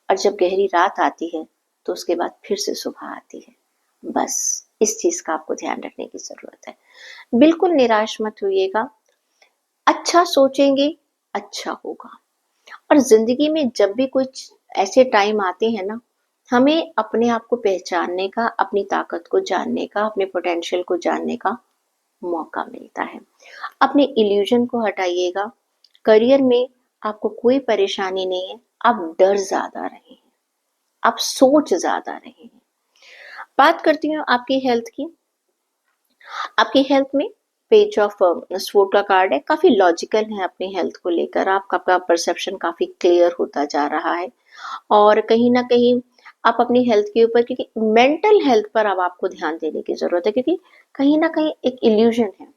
और जब गहरी रात आती है तो उसके बाद फिर से सुबह आती है। बस इस चीज का आपको ध्यान रखने की जरूरत है। बिल्कुल निराश मत होइएगा, अच्छा सोचेंगे, अच्छा होगा। और जिंदगी में जब भी कुछ ऐसे टाइम आते हैं ना, हमें अपने आप को पहचानने का, अपनी ताकत को जानने का, अपने पोटेंशियल को जानने का मौका मिलता है। अपने इल्यूजन को हटाइएगा। करियर में आपको कोई परेशानी नहीं है, आप डर ज्यादा रहे हैं, आप सोच ज्यादा रहे हैं। बात करती हूँ आपकी हेल्थ की। आपकी हेल्थ में पेज ऑफ स्वॉर्ड का कार्ड है, काफी लॉजिकल है अपनी हेल्थ को लेकर। आपका परसेप्शन काफी क्लियर होता जा रहा है, और कहीं ना कहीं आप अपनी हेल्थ के ऊपर, क्योंकि मेंटल हेल्थ पर अब आपको ध्यान देने की जरूरत है, क्योंकि कहीं ना कहीं एक इल्यूजन है।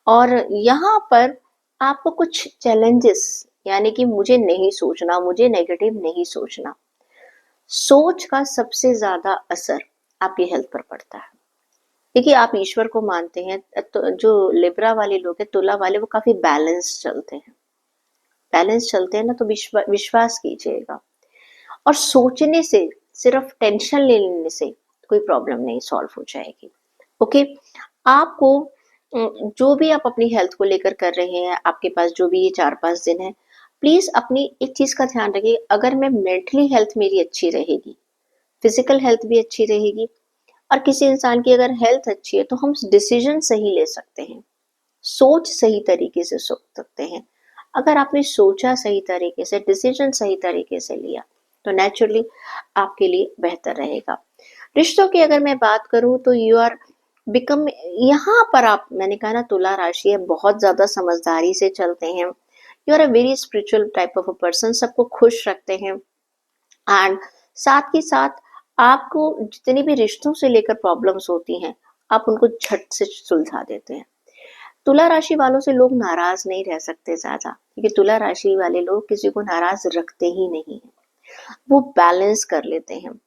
और यहाँ पर आपको कुछ चैलेंजेस, यानी कि मुझे नहीं सोचना, मुझे नेगेटिव नहीं सोचना, सोच का सबसे ज्यादा असर आपकी हेल्थ पर पड़ता है। देखिए, आप ईश्वर को मानते हैं तो जो लिब्रा वाले लोग हैं, तुला वाले, वो काफी बैलेंस चलते हैं। बैलेंस चलते हैं ना, तो विश्वास कीजिएगा। और सोचने से, सिर्फ टेंशन लेने से कोई प्रॉब्लम नहीं सॉल्व हो जाएगी। ओके, आपको जो भी आप अपनी हेल्थ को लेकर कर रहे हैं, आपके पास जो भी ये 4-5 दिन है, प्लीज अपनी एक चीज का ध्यान रखिए। अगर मैं मेंटली हेल्थ मेरी अच्छी रहेगी, फिजिकल हेल्थ भी अच्छी रहेगी, और किसी इंसान की अगर हेल्थ अच्छी है, तो हम डिसीजन सही ले सकते हैं, सोच सही तरीके से सोच सकते हैं। अगर आपने सोचा सही तरीके से, डिसीजन सही तरीके से लिया, तो नेचुरली आपके लिए बेहतर रहेगा। रिश्तों की अगर मैं बात करूं तो यू आर बिकम, यहाँ पर आप, मैंने कहा ना, तुला राशि है, बहुत ज्यादा समझदारी से चलते हैं। You are a very spiritual type of a person, सबको खुश रखते हैं। एंड साथ ही साथ आपको जितनी भी रिश्तों से लेकर प्रॉब्लम्स होती हैं, आप उनको झट से सुलझा देते हैं। तुला राशि वालों से लोग नाराज नहीं रह सकते ज्यादा, क्योंकि तुला राशि वाले लोग किसी को नाराज रखते ही नहीं है, वो बैलेंस कर लेते हैं।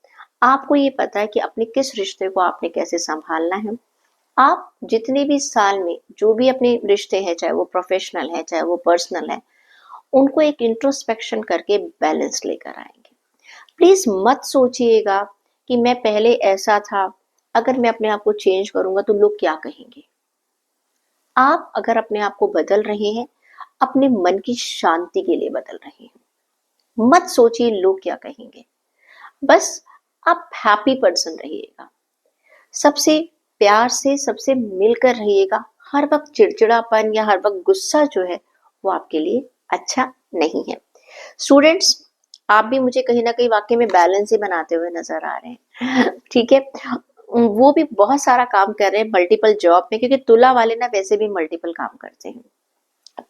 आपको ये पता है कि अपने किस रिश्ते को आपने कैसे संभालना है। आप जितने भी साल में जो भी अपने रिश्ते हैं, चाहे वो प्रोफेशनल है चाहे वो पर्सनल है, उनको एक इंट्रोस्पेक्शन करके बैलेंस लेकर आएंगे। प्लीज मत सोचिएगा कि मैं पहले ऐसा था, अगर मैं अपने आप को चेंज करूंगा तो लोग क्या कहेंगे। आप अगर अपने आप को बदल रहे हैं, अपने मन की शांति के लिए बदल रहे हैं। मत सोचिए लोग क्या कहेंगे, बस आप हैप्पी पर्सन रहिएगा, सबसे प्यार से सबसे मिलकर रहिएगा। हर वक्त चिड़चिड़ापन या हर वक्त गुस्सा जो है वो आपके लिए अच्छा नहीं है। स्टूडेंट्स, आप भी मुझे कहीं ना कहीं वाकई में बैलेंस ही बनाते हुए नजर आ रहे हैं। ठीक है, वो भी बहुत सारा काम कर रहे हैं मल्टीपल जॉब में, क्योंकि तुला वाले ना वैसे भी मल्टीपल काम करते हैं,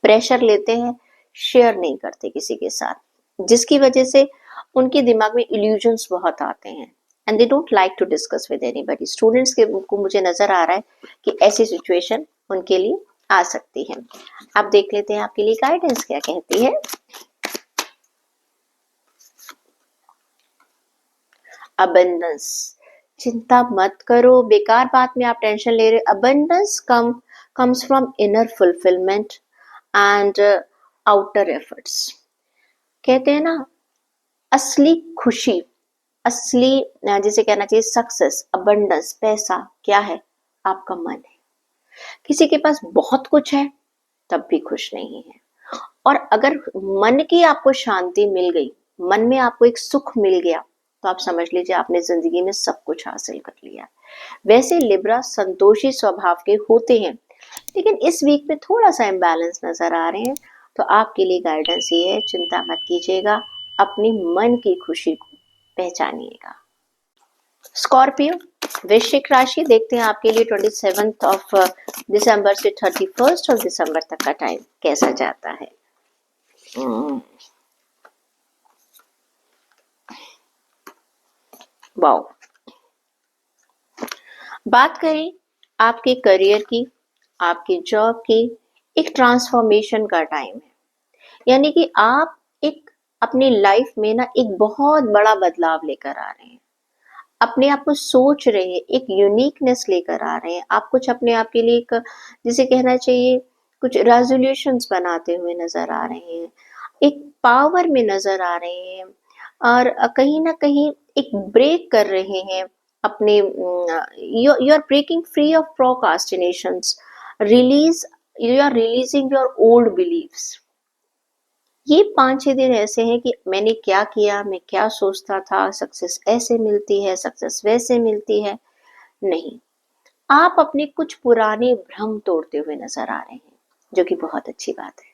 प्रेशर लेते हैं, शेयर नहीं करते किसी के साथ, जिसकी वजह से उनके दिमाग में इल्यूजन्स बहुत आते हैं and they don't like to discuss with anybody. Students के को मुझे नजर आ रहा है कि ऐसी सिचुएशन उनके लिए आ सकती है। आप देख लेते हैं आपके लिए गाइडेंस क्या कहती है। अबंडेंस, चिंता मत करो, बेकार बात में आप टेंशन ले रहे हो। Abundance comes from inner fulfilment and outer efforts. कहते हैं ना, असली खुशी, असली जिसे कहना चाहिए सक्सेस, अबंडेंस, पैसा क्या है? आपका मन है। किसी के पास बहुत कुछ है तब भी खुश नहीं है, और अगर मन की आपको शांति मिल गई, मन में आपको एक सुख मिल गया, तो आप समझ लीजिए आपने जिंदगी में सब कुछ हासिल कर लिया। वैसे लिब्रा संतोषी स्वभाव के होते हैं, लेकिन इस वीक में थोड़ा सा इम्बैलेंस नजर आ रहे हैं, तो आपके लिए गाइडेंस ये है, चिंता मत कीजिएगा, अपनी मन की खुशी को पहचानिएगा। स्कॉर्पियो, वृश्चिक राशि, देखते हैं आपके लिए 27 दिसंबर से 31 दिसंबर तक का टाइम कैसा जाता है। वाओ, बात करें आपके करियर की, आपकी जॉब की, एक ट्रांसफॉर्मेशन का टाइम है। यानी कि आप एक अपनी लाइफ में ना एक बहुत बड़ा बदलाव लेकर आ रहे हैं, अपने आप को सोच रहे हैं, एक यूनिकनेस लेकर आ रहे हैं। आप कुछ अपने आप के लिए एक, जिसे कहना चाहिए, कुछ रेजोल्यूशंस बनाते हुए नजर आ रहे हैं, एक पावर में नजर आ रहे हैं, और कहीं ना कहीं एक ब्रेक कर रहे हैं अपने, you are breaking free of procrastinations, release, you are releasing your old believes. ये 5-6 दिन ऐसे हैं कि मैंने क्या किया, मैं क्या सोचता था, सक्सेस ऐसे मिलती है, सक्सेस वैसे मिलती है, नहीं। आप अपने कुछ पुराने भ्रम तोड़ते हुए नजर आ रहे हैं, जो कि बहुत अच्छी बात है,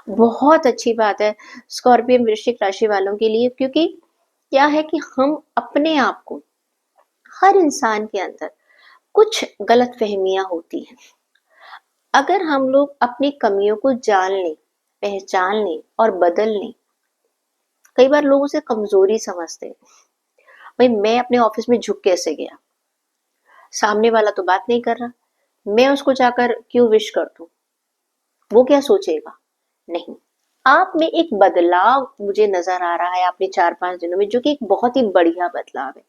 बहुत अच्छी बात है स्कॉर्पियो वृश्चिक राशि वालों के लिए। क्योंकि क्या है कि हम अपने आप को, हर इंसान के अंदर कुछ गलत फहमियां होती हैं। अगर हम लोग अपनी कमियों को जान लें, पहचान लें और बदल लें, कई बार लोग उसे कमजोरी समझते हैं। भाई मैं अपने ऑफिस में झुक कैसे गया, सामने वाला तो बात नहीं कर रहा, मैं उसको जाकर क्यों विश कर दूं, वो क्या सोचेगा। नहीं, आप में एक बदलाव मुझे नजर आ रहा है आपने 4-5 दिनों में, जो कि एक बहुत ही बढ़िया बदलाव है।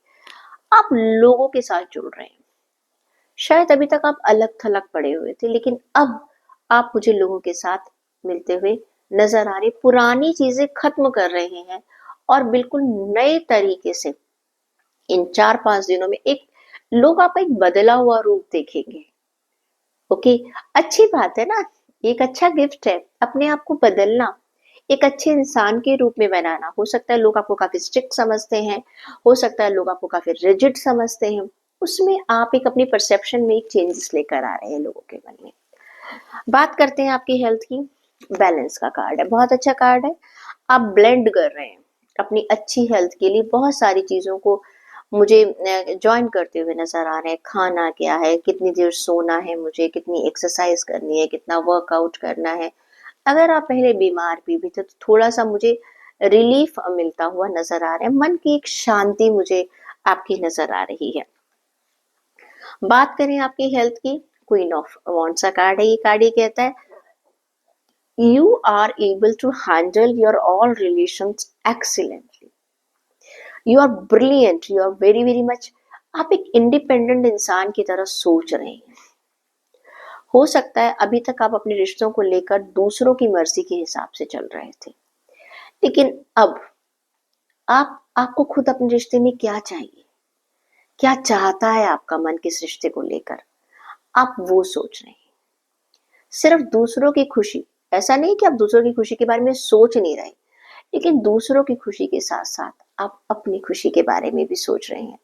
आप लोगों के साथ जुड़ रहे हैं। शायद अभी तक आप अलग थलग पड़े हुए थे, लेकिन अब आप मुझे लोगों के साथ मिलते हुए नजर आ रहे, पुरानी चीजें खत्म कर रहे हैं और बिल्कुल नए तरीके से इन 4-5 दिनों में एक लोग आपका एक बदला हुआ रूप देखेंगे। ओके, अच्छी बात है ना, एक अच्छा गिफ्ट है अपने आप को बदलना, एक अच्छे इंसान के रूप में बनाना। हो सकता है लोग आपको काफी स्ट्रिक्ट समझते हैं, हो सकता है लोग आपको काफी रिजिड समझते हैं, उसमें आप एक अपनी परसेप्शन में एक चेंजेस लेकर आ रहे हैं लोगों के मन में। बात करते हैं आपकी हेल्थ की। बैलेंस का कार्ड है, बहुत अच्छा कार्ड है। आप ब्लेंड कर रहे हैं अपनी अच्छी हेल्थ के लिए बहुत सारी चीजों को, मुझे ज्वाइन करते हुए नजर आ रहे हैं। खाना क्या है, कितनी देर सोना है, मुझे कितनी एक्सरसाइज करनी है, कितना वर्कआउट करना है। अगर आप पहले बीमार भी थे तो थोड़ा सा मुझे रिलीफ मिलता हुआ नजर आ रहा है, मन की एक शांति मुझे आपकी नजर आ रही है। बात करें आपकी हेल्थ की, क्वीन ऑफ वॉन्ड्स का कार्ड है। ये कार्ड ये कहता है, you are able to handle your all relations excellently, you are brilliant, you are very very much. आप एक इंडिपेंडेंट इंसान की तरह सोच रहे हैं। हो सकता है अभी तक आप अपने रिश्तों को लेकर दूसरों की मर्जी के हिसाब से चल रहे थे, लेकिन अब आपको खुद अपने रिश्ते में क्या चाहिए, क्या चाहता है आपका मन किस रिश्ते को लेकर, आप वो सोच रहे हैं। सिर्फ दूसरों की खुशी, ऐसा नहीं कि आप दूसरों की खुशी के बारे में सोच नहीं रहे, लेकिन दूसरों की खुशी के साथ साथ आप अपनी खुशी के बारे में भी सोच रहे हैं।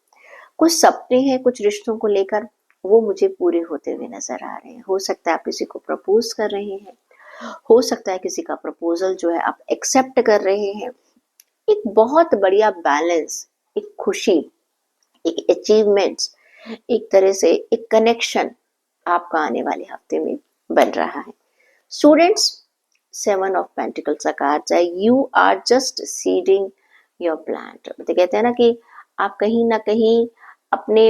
कुछ सपने हैं कुछ रिश्तों को लेकर, वो मुझे पूरे होते हुए नजर आ रहे हैं। हो सकता है आप किसी को प्रपोज कर रहे हैं, हो सकता है किसी का प्रपोजल जो है आप एक्सेप्ट कर रहे हैं। एक बहुत बढ़िया बैलेंस, एक खुशी, एक अचीवमेंट्स, एक तरह से एक कनेक्शन आपका आने वाले हफ्ते में बन रहा है। स्टूडेंट्स, 7 ऑफ पेंटिकल्स का कार्ड है, you are just seeding your plant. तो कहते हैं ना कि आप कहीं ना कहीं अपने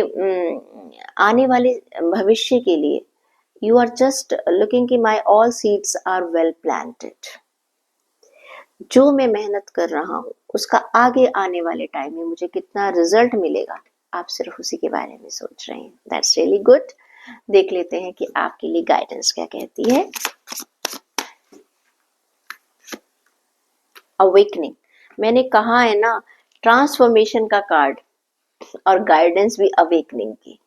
आने वाले भविष्य के लिए यू आर जस्ट लुकिंग कि my all seeds are well planted. जो मैं मेहनत कर रहा हूँ उसका आगे आने वाले टाइम में मुझे कितना रिजल्ट मिलेगा, आप सिर्फ उसी के बारे में सोच रहे हैं। That's really good. देख लेते हैं कि आपके लिए गाइडेंस क्या कहती है। अवेकनिंग, मैंने कहा है ना, ट्रांसफॉर्मेशन का कार्ड और गाइडेंस भी अवेकनिंग की,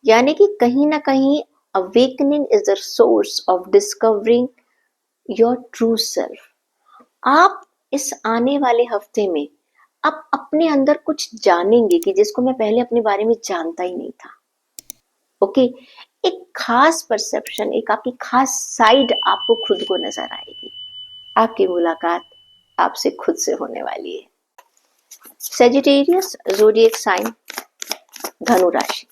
यानी कि कहीं ना कहीं awakening is the source of discovering your true self. आप इस आने वाले हफ्ते में आप अपने अंदर कुछ जानेंगे कि जिसको मैं पहले अपने बारे में जानता ही नहीं था। ओके, एक खास परसेप्शन, एक आपकी खास साइड आपको खुद को नजर आएगी। आपकी मुलाकात आपसे खुद से होने वाली है। सेजिटेरियस ज़ोडिएक साइन, धनु राशि।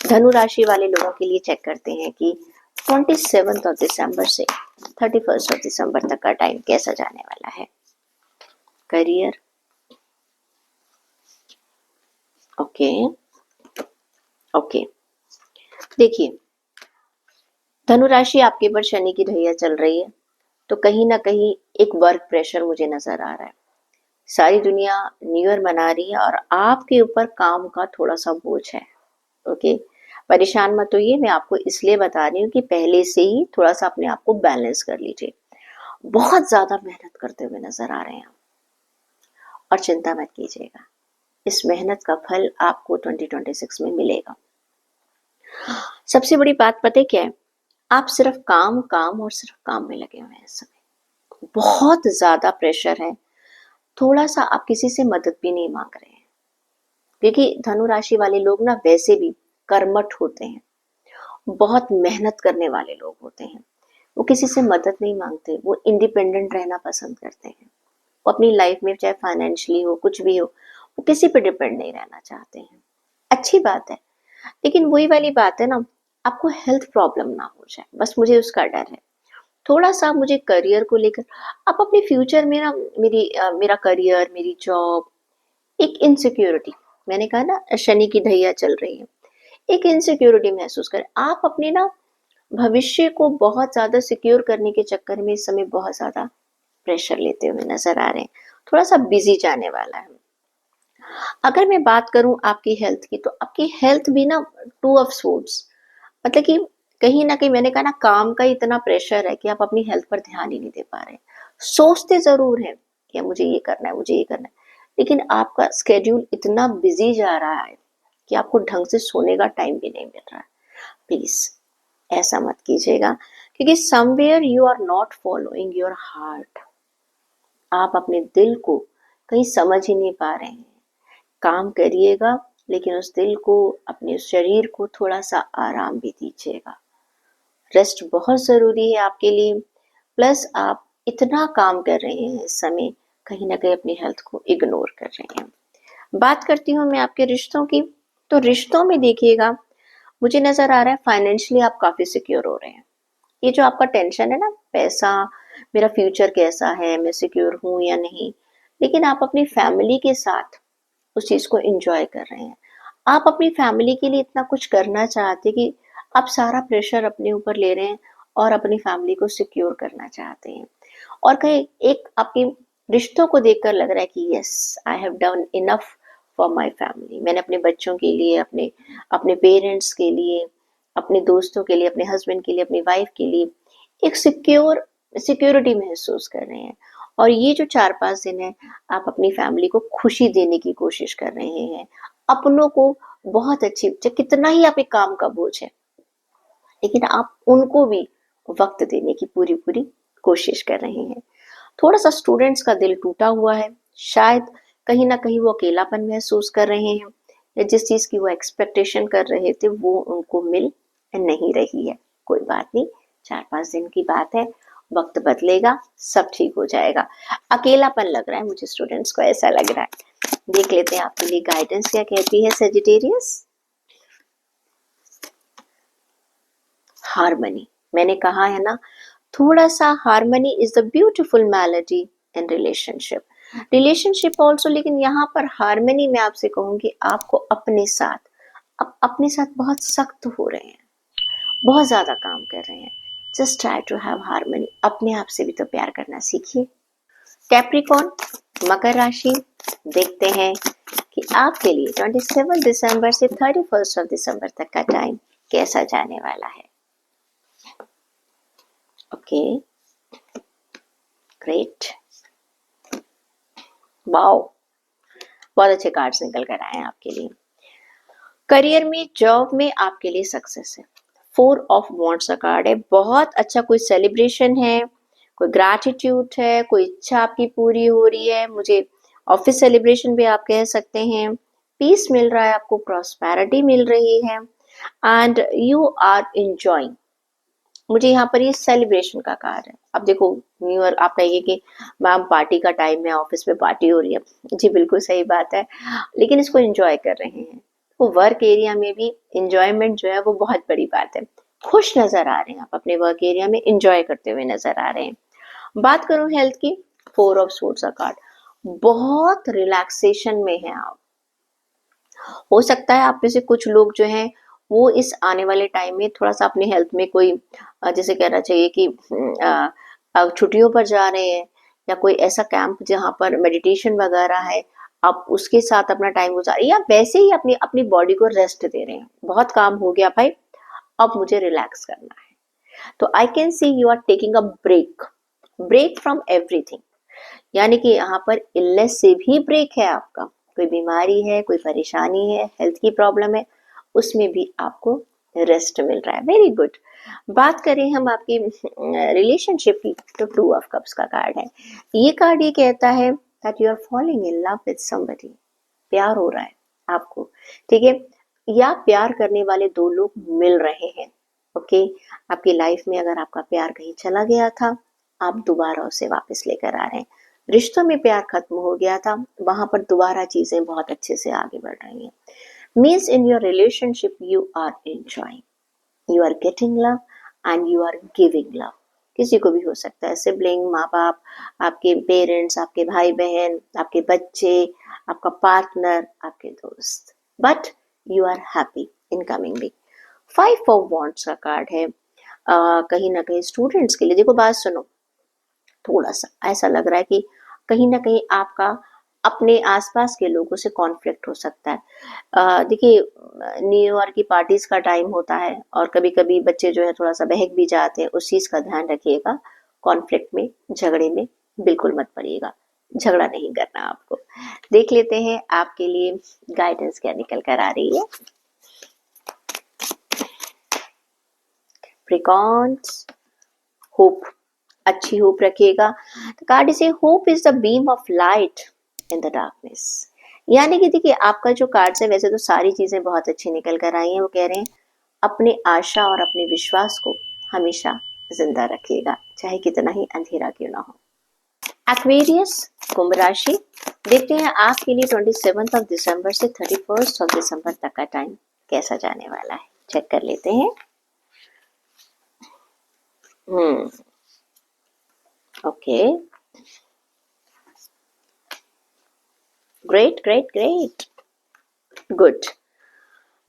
धनु राशि वाले लोगों के लिए चेक करते हैं कि 27 दिसंबर से 31 दिसंबर तक का टाइम कैसा जाने वाला है। करियर, ओके ओके, देखिए धनु राशि आपके ऊपर शनि की ढैया चल रही है, तो कहीं ना कहीं एक वर्क प्रेशर मुझे नजर आ रहा है। सारी दुनिया न्यू ईयर मना रही है और आपके ऊपर काम का थोड़ा सा बोझ है। ओके, परेशान मत होइए, मैं आपको इसलिए बता रही हूँ कि पहले से ही थोड़ा सा अपने आप को बैलेंस कर लीजिए। बहुत ज्यादा मेहनत करते हुए नजर आ रहे हैं और चिंता मत कीजिएगा, इस मेहनत का फल आपको 2026 में मिलेगा। सबसे बड़ी बात पता है क्या है, आप सिर्फ काम काम और सिर्फ काम में लगे हुए हैं। इस समय बहुत ज्यादा प्रेशर है, थोड़ा सा आप किसी से मदद भी नहीं मांग रहे हैं, क्योंकि धनु राशि वाले लोग ना वैसे भी कर्मठ होते हैं, बहुत मेहनत करने वाले लोग होते हैं। वो किसी से मदद नहीं मांगते, वो इंडिपेंडेंट रहना पसंद करते हैं। वो अपनी लाइफ में चाहे फाइनेंशियली हो कुछ भी हो, वो किसी पे डिपेंड नहीं रहना चाहते हैं। अच्छी बात है, लेकिन वही वाली बात है ना, आपको हेल्थ प्रॉब्लम ना हो जाए, बस मुझे उसका डर है। थोड़ा सा मुझे करियर को लेकर, आप अपने फ्यूचर में ना, मेरा करियर, मेरी जॉब, एक इनसिक्योरिटी, मैंने कहा ना शनि की ढैया चल रही है, एक इनसिक्योरिटी महसूस करें। आप अपने ना भविष्य को बहुत ज्यादा सिक्योर करने के चक्कर में इस समय बहुत ज्यादा प्रेशर लेते हुए नजर आ रहे हैं। थोड़ा सा बिजी जाने वाला है। अगर मैं बात करूं आपकी हेल्थ की, तो आपकी हेल्थ भी ना 2 ऑफ सोर्ड्स, मतलब कि कहीं ना कहीं मैंने कहा ना, काम का इतना प्रेशर है कि आप अपनी हेल्थ पर ध्यान ही नहीं दे पा रहे। सोचते जरूर हैं कि मुझे ये करना है, मुझे ये करना है, लेकिन आपका स्केड्यूल इतना बिजी जा रहा है कि आपको ढंग से सोने का टाइम भी नहीं मिल रहा है। प्लीज ऐसा मत कीजिएगा, क्योंकि somewhere you are not following your heart. आप अपने दिल को कहीं समझ ही नहीं पा रहे हैं। काम करिएगा, लेकिन उस दिल को, अपने उस शरीर को थोड़ा सा आराम भी दीजिएगा। रेस्ट बहुत जरूरी है आपके लिए। प्लस आप इतना काम कर रहे हैं इस समय, कहीं ना कहीं अपनी हेल्थ को इग्नोर कर रहे हैं। बात करती हूँ मैं आपके रिश्तों की, तो रिश्तों में देखिएगा, मुझे नजर आ रहा है फाइनेंशियली आप काफी सिक्योर हो रहे हैं। ये जो आपका टेंशन है ना, पैसा, मेरा फ्यूचर कैसा है, मैं सिक्योर हूं या नहीं, लेकिन आप अपनी फैमिली के साथ उस चीज को एंजॉय कर रहे हैं। आप अपनी फैमिली के लिए इतना कुछ करना चाहते कि आप सारा प्रेशर अपने ऊपर ले रहे हैं और अपनी फैमिली को सिक्योर करना चाहते हैं। और कहीं एक आपके रिश्तों को देखकर लग रहा है कि yes, I have done enough for my family. मैंने अपने बच्चों के लिए, अपने अपने पेरेंट्स के लिए, अपने दोस्तों के लिए, अपने हस्बैंड के लिए, अपनी वाइफ के लिए एक सिक्योरिटी महसूस कर रहे हैं। और ये जो 4-5 दिन है, आप अपनी फैमिली को खुशी देने की कोशिश कर रहे हैं, अपनों को बहुत अच्छी, चाहे कितना ही आप एक काम का बोझ है, लेकिन आप उनको भी वक्त देने की पूरी पूरी कोशिश कर रहे हैं। थोड़ा सा स्टूडेंट्स का दिल टूटा हुआ है, शायद कहीं ना कहीं वो अकेलापन महसूस कर रहे हैं, या जिस चीज की वो एक्सपेक्टेशन कर रहे थे वो उनको मिल नहीं रही है। कोई बात नहीं, 4-5 दिन की बात है, वक्त बदलेगा, सब ठीक हो जाएगा। अकेलापन लग रहा है मुझे, स्टूडेंट्स को ऐसा लग रहा है। देख लेते हैं आपके लिए गाइडेंस क्या कहती है सेजिटेरियस। हार्मनी, मैंने कहा है ना, थोड़ा सा harmony is the beautiful melody in relationship. Relationship also, लेकिन यहाँ पर हार्मनी में आपसे कहूंगी आपको अपने साथ, अपने साथ बहुत सख्त हो रहे हैं, बहुत ज्यादा काम कर रहे हैं। Just try to have harmony, अपने आप से भी तो प्यार करना सीखिए। कैप्रिकॉन, मकर राशि, देखते हैं कि आपके लिए 27 दिसंबर से 31 दिसंबर तक का टाइम कैसा जाने वाला है। ओके, ग्रेट, वाओ, बहुत अच्छे कार्ड्स निकल कर आए हैं आपके लिए। करियर में, जॉब में आपके लिए सक्सेस है। 4 ऑफ वॉन्ड्स का कार्ड है, बहुत अच्छा। कोई सेलिब्रेशन है, कोई ग्रैटिट्यूड है, कोई इच्छा आपकी पूरी हो रही है, मुझे ऑफिस सेलिब्रेशन भी आप कह सकते हैं। पीस मिल रहा है आपको, प्रॉस्पेरिटी मिल रही है, एंड यू आर एंजॉइंग। मुझे यहाँ पर ये सेलिब्रेशन का कार्ड है। अब देखो, न्यू ईयर आप कहिए कि मैम पार्टी का टाइम है, ऑफिस में पार्टी हो रही है, जी बिल्कुल सही बात है, लेकिन इसको एंजॉय कर रहे हैं। तो वर्क एरिया में भी एंजॉयमेंट जो है वो बहुत बड़ी बात है। खुश नजर आ रहे हैं आप, अपने वर्क एरिया में एंजॉय करते हुए नजर आ रहे हैं। बात करूं हेल्थ की, 4 ऑफ सोर्ड्स का कार्ड, बहुत रिलैक्सेशन में है आप। हो सकता है आप में से कुछ लोग जो हैं वो इस आने वाले टाइम में थोड़ा सा अपने हेल्थ में कोई जैसे कहना चाहिए कि छुट्टियों पर जा रहे हैं, या कोई ऐसा कैंप जहाँ पर मेडिटेशन वगैरह है, आप उसके साथ अपना टाइम गुजार, या वैसे ही अपनी अपनी बॉडी को रेस्ट दे रहे हैं। बहुत काम हो गया भाई, अब मुझे रिलैक्स करना है। तो I can see you are taking a break, break from everything. यानी कि यहाँ पर इलनेस से भी ब्रेक है आपका, कोई बीमारी है, कोई परेशानी है, हेल्थ की प्रॉब्लम है, उसमें भी आपको रेस्ट मिल रहा है। Very good. बात करें हम आपकी रिलेशनशिप की, तो 2 ऑफ कप्स का कार्ड है। ये कार्ड ये कहता है that you are following in love with somebody, प्यार हो रहा है आपको, ठीक है, या प्यार करने वाले 2 लोग मिल रहे हैं। ओके, आपकी लाइफ में अगर आपका प्यार कहीं चला गया था, आप दोबारा उसे वापस लेकर आ रहे हैं। रिश्तों में प्यार खत्म हो गया था, वहां पर दोबारा चीजें बहुत अच्छे से आगे बढ़ रही हैं। Means in your relationship you are enjoying, you are getting love and you are giving love. किसी को भी हो सकता है, सिबलिंग, माँ बाप, आपके पेरेंट्स, आपके भाई बहन, आपके बच्चे, आपका पार्टनर, आपके दोस्त, but you are happy in coming week. 5 of wands का कार्ड है। कहीं ना कहीं स्टूडेंट्स के लिए, देखो बात सुनो, थोड़ा सा ऐसा लग रहा है कि कहीं ना कहीं आपका अपने आसपास के लोगों से कॉन्फ्लिक्ट हो सकता है। देखिए, न्यू ईयर की पार्टीज का टाइम होता है, और कभी कभी बच्चे जो है थोड़ा सा बहक भी जाते हैं, उस चीज का ध्यान रखिएगा। कॉन्फ्लिक्ट में, झगड़े में बिल्कुल मत पड़िएगा, झगड़ा नहीं करना आपको। देख लेते हैं आपके लिए गाइडेंस क्या निकल कर आ रही है। प्रिकॉन्स, होप, अच्छी होप रखिएगा। द कार्ड से hope is the beam of light in the darkness. यानी कि देखिए, आपका जो कार्ड है, वैसे तो सारी चीजें बहुत अच्छी निकल कर आई हैं, वो कह रहे हैं अपने आशा और अपने विश्वास को हमेशा जिंदा रखिएगा, चाहे कितना ही अंधेरा क्यों ना हो। एक्वेरियस, कुंभ राशि, देखते हैं आपके लिए 27 दिसंबर से 31 दिसंबर तक का टाइम कैसा जाने वाला है, चेक कर लेते हैं। Okay, great great great, good.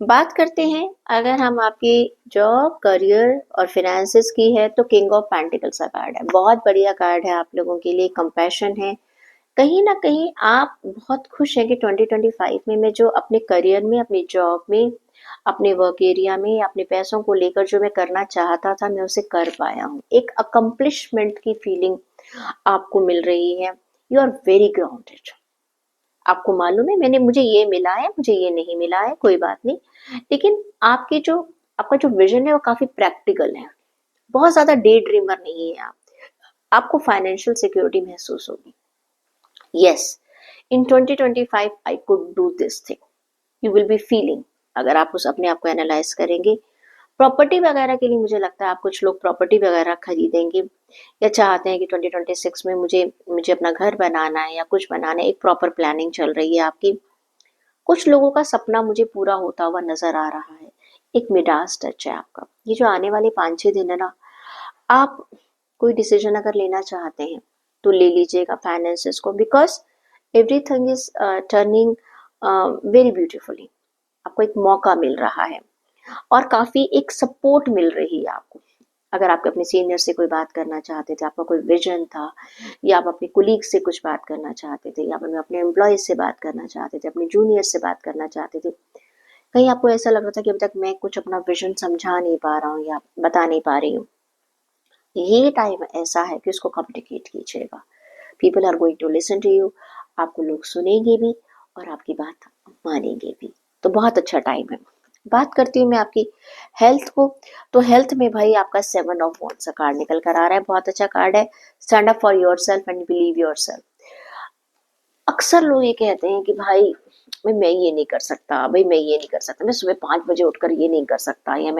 बात करते हैं अगर हम आपकी जॉब, करियर और फिनेंसेस की है, तो किंग ऑफ पेंटिकल्स का कार्ड है। बहुत बढ़िया कार्ड है आप लोगों के लिए, कंपैशन है। कहीं ना कहीं आप बहुत खुश हैं कि 2025 में मैं जो अपने करियर में, अपनी जॉब में, अपने वर्क एरिया में, अपने पैसों को लेकर जो मैं करना चाहता था, मैं उसे कर पाया हूँ। एक अकम्पलिशमेंट की फीलिंग आपको मिल रही है। यू आर वेरी ग्राउंडेड, आपको मालूम है मुझे ये मिला है, मुझे ये नहीं मिला है, कोई बात नहीं, लेकिन आपका जो विजन है वो काफी प्रैक्टिकल है, बहुत ज्यादा डे ड्रीमर नहीं है आप। आपको फाइनेंशियल सिक्योरिटी महसूस होगी। Yes, in 2025 I could do this thing, you will be feeling. अगर आप उस अपने आप को एनालाइज करेंगे, प्रॉपर्टी वगैरह के लिए मुझे लगता है आप कुछ लोग प्रॉपर्टी वगैरह खरीदेंगे या चाहते हैं कि 2026 में मुझे मुझे अपना घर बनाना है या कुछ बनाना है, एक प्रॉपर प्लानिंग चल रही है आपकी। कुछ लोगों का सपना मुझे पूरा होता हुआ नजर आ रहा है, एक मिडास टच है आपका। ये जो आने वाले 5-6 दिन है ना, आप कोई डिसीजन अगर लेना चाहते हैं तो ले लीजिएगा फाइनेंसेस को, because everything is turning very beautifully. आपको एक मौका मिल रहा है और काफी एक सपोर्ट मिल रही है आपको। अगर आप अपने सीनियर से कोई बात करना चाहते थे, आपका कोई विजन था, या आप अपने कुलीग से कुछ बात करना चाहते थे, या अपने एम्प्लॉय से बात करना चाहते थे, अपने जूनियर से बात करना चाहते थे, कहीं आपको ऐसा लग रहा था कि अभी तक मैं कुछ अपना विजन समझा नहीं पा रहा हूँ या बता नहीं पा रही हूँ, ये टाइम ऐसा है कि उसको कम्युनिकेट कीजिएगा। People are going to listen to you, आपको लोग सुनेंगे भी और आपकी बात मानेंगे भी, तो बहुत अच्छा टाइम है। बात करती हूँ मैं आपकी हेल्थ को, तो हेल्थ में भाई आपका 7 ऑफ वॉन्ड्स का कार्ड निकल कर आ रहा है, बहुत अच्छा कार्ड है। Stand up for yourself and believe yourself. अक्सर लोग ये कहते हैं कि भाई मैं ये नहीं कर सकता, भाई मैं ये नहीं कर सकता, मैं सुबह 5 बजे उठकर ये नहीं कर सकता, या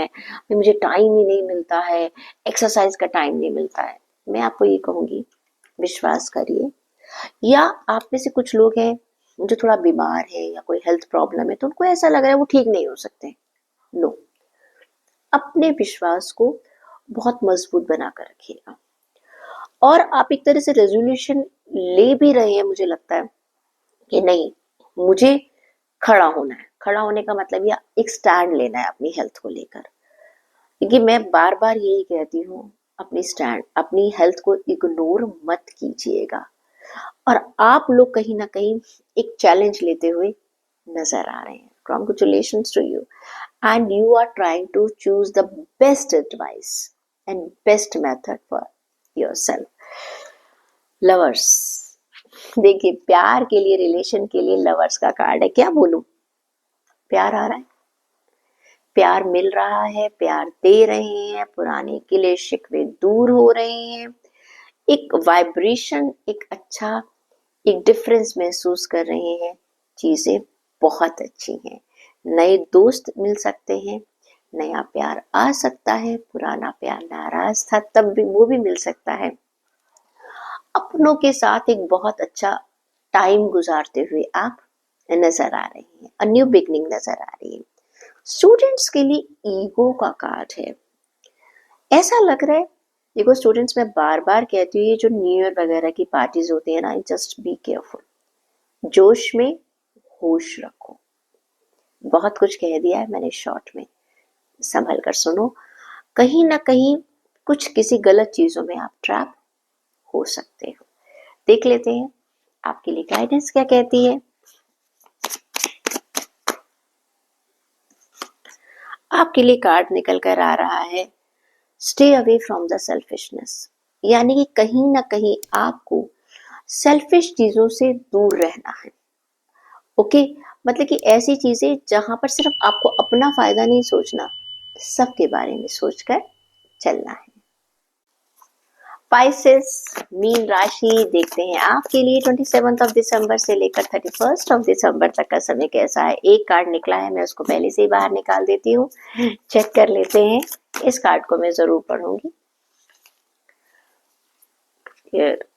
मुझे टाइम ही नहीं मिलता है, एक्सरसाइज का टाइम नहीं मिलता है। मैं आपको ये कहूंगी, विश्वास करिए। या आप में से कुछ लोग हैं जो थोड़ा बीमार है या कोई हेल्थ प्रॉब्लम है, तो उनको ऐसा लग रहा है वो ठीक नहीं हो सकते। नो, अपने विश्वास को बहुत मजबूत बना कर रखिएगा। और आप एक तरह से रेजोल्यूशन ले भी रहे हैं, मुझे लगता है कि नहीं, मुझे खड़ा होना है। खड़ा होने का मतलब यह एक स्टैंड लेना है अपनी हेल्थ को लेकर, क्योंकि मैं बार बार यही कहती हूँ, अपनी हेल्थ को इग्नोर मत कीजिएगा। और आप लोग कहीं ना कहीं एक चैलेंज लेते हुए नजर आ रहे हैं। Congratulations to you, and you are trying to choose the best advice and best method for yourself. Lovers, देखिए प्यार के लिए, रिलेशन के लिए लवर्स का कार्ड है। क्या बोलूं, प्यार आ रहा है, प्यार मिल रहा है, प्यार दे रहे हैं, पुराने गिले शिकवे दूर हो रहे हैं, एक वाइब्रेशन, एक अच्छा, एक डिफरेंस महसूस कर रहे हैं। चीजें बहुत अच्छी हैं। नए दोस्त मिल सकते हैं, नया प्यार आ सकता है, पुराना प्यार नाराज था तब भी वो भी मिल सकता है। अपनों के साथ एक बहुत अच्छा टाइम गुजारते हुए आप नजर आ रहे हैं, अ न्यू बिगनिंग नजर आ रही है। स्टूडेंट्स के लिए ईगो का कार्ड है। ऐसा लग रहा है, देखो स्टूडेंट्स, मैं बार बार कहती हूँ, ये जो न्यू ईयर वगैरह की पार्टीज होती है ना, जस्ट बी केयरफुल। जोश में होश रखो। बहुत कुछ कह दिया है मैंने शॉर्ट में, संभल कर सुनो। कहीं ना कहीं कुछ किसी गलत चीजों में आप ट्रैप हो सकते हो। देख लेते हैं आपके लिए गाइडेंस क्या कहती है। आपके लिए कार्ड निकल कर आ रहा है, stay away from the selfishness. यानी कि कहीं ना कहीं आपको सेल्फिश चीजों से दूर रहना है। ओके, मतलब कि ऐसी चीजें जहां पर सिर्फ आपको अपना फायदा नहीं सोचना, सबके बारे में सोचकर चलना है। स्पाइसेस, मीन राशि देखते हैं आपके लिए 27 दिसंबर से लेकर 31 दिसंबर तक का समय कैसा है। एक कार्ड निकला है, मैं उसको पहले से ही बाहर निकाल देती हूँ, चेक कर लेते हैं। इस कार्ड को मैं जरूर पढ़ूंगी।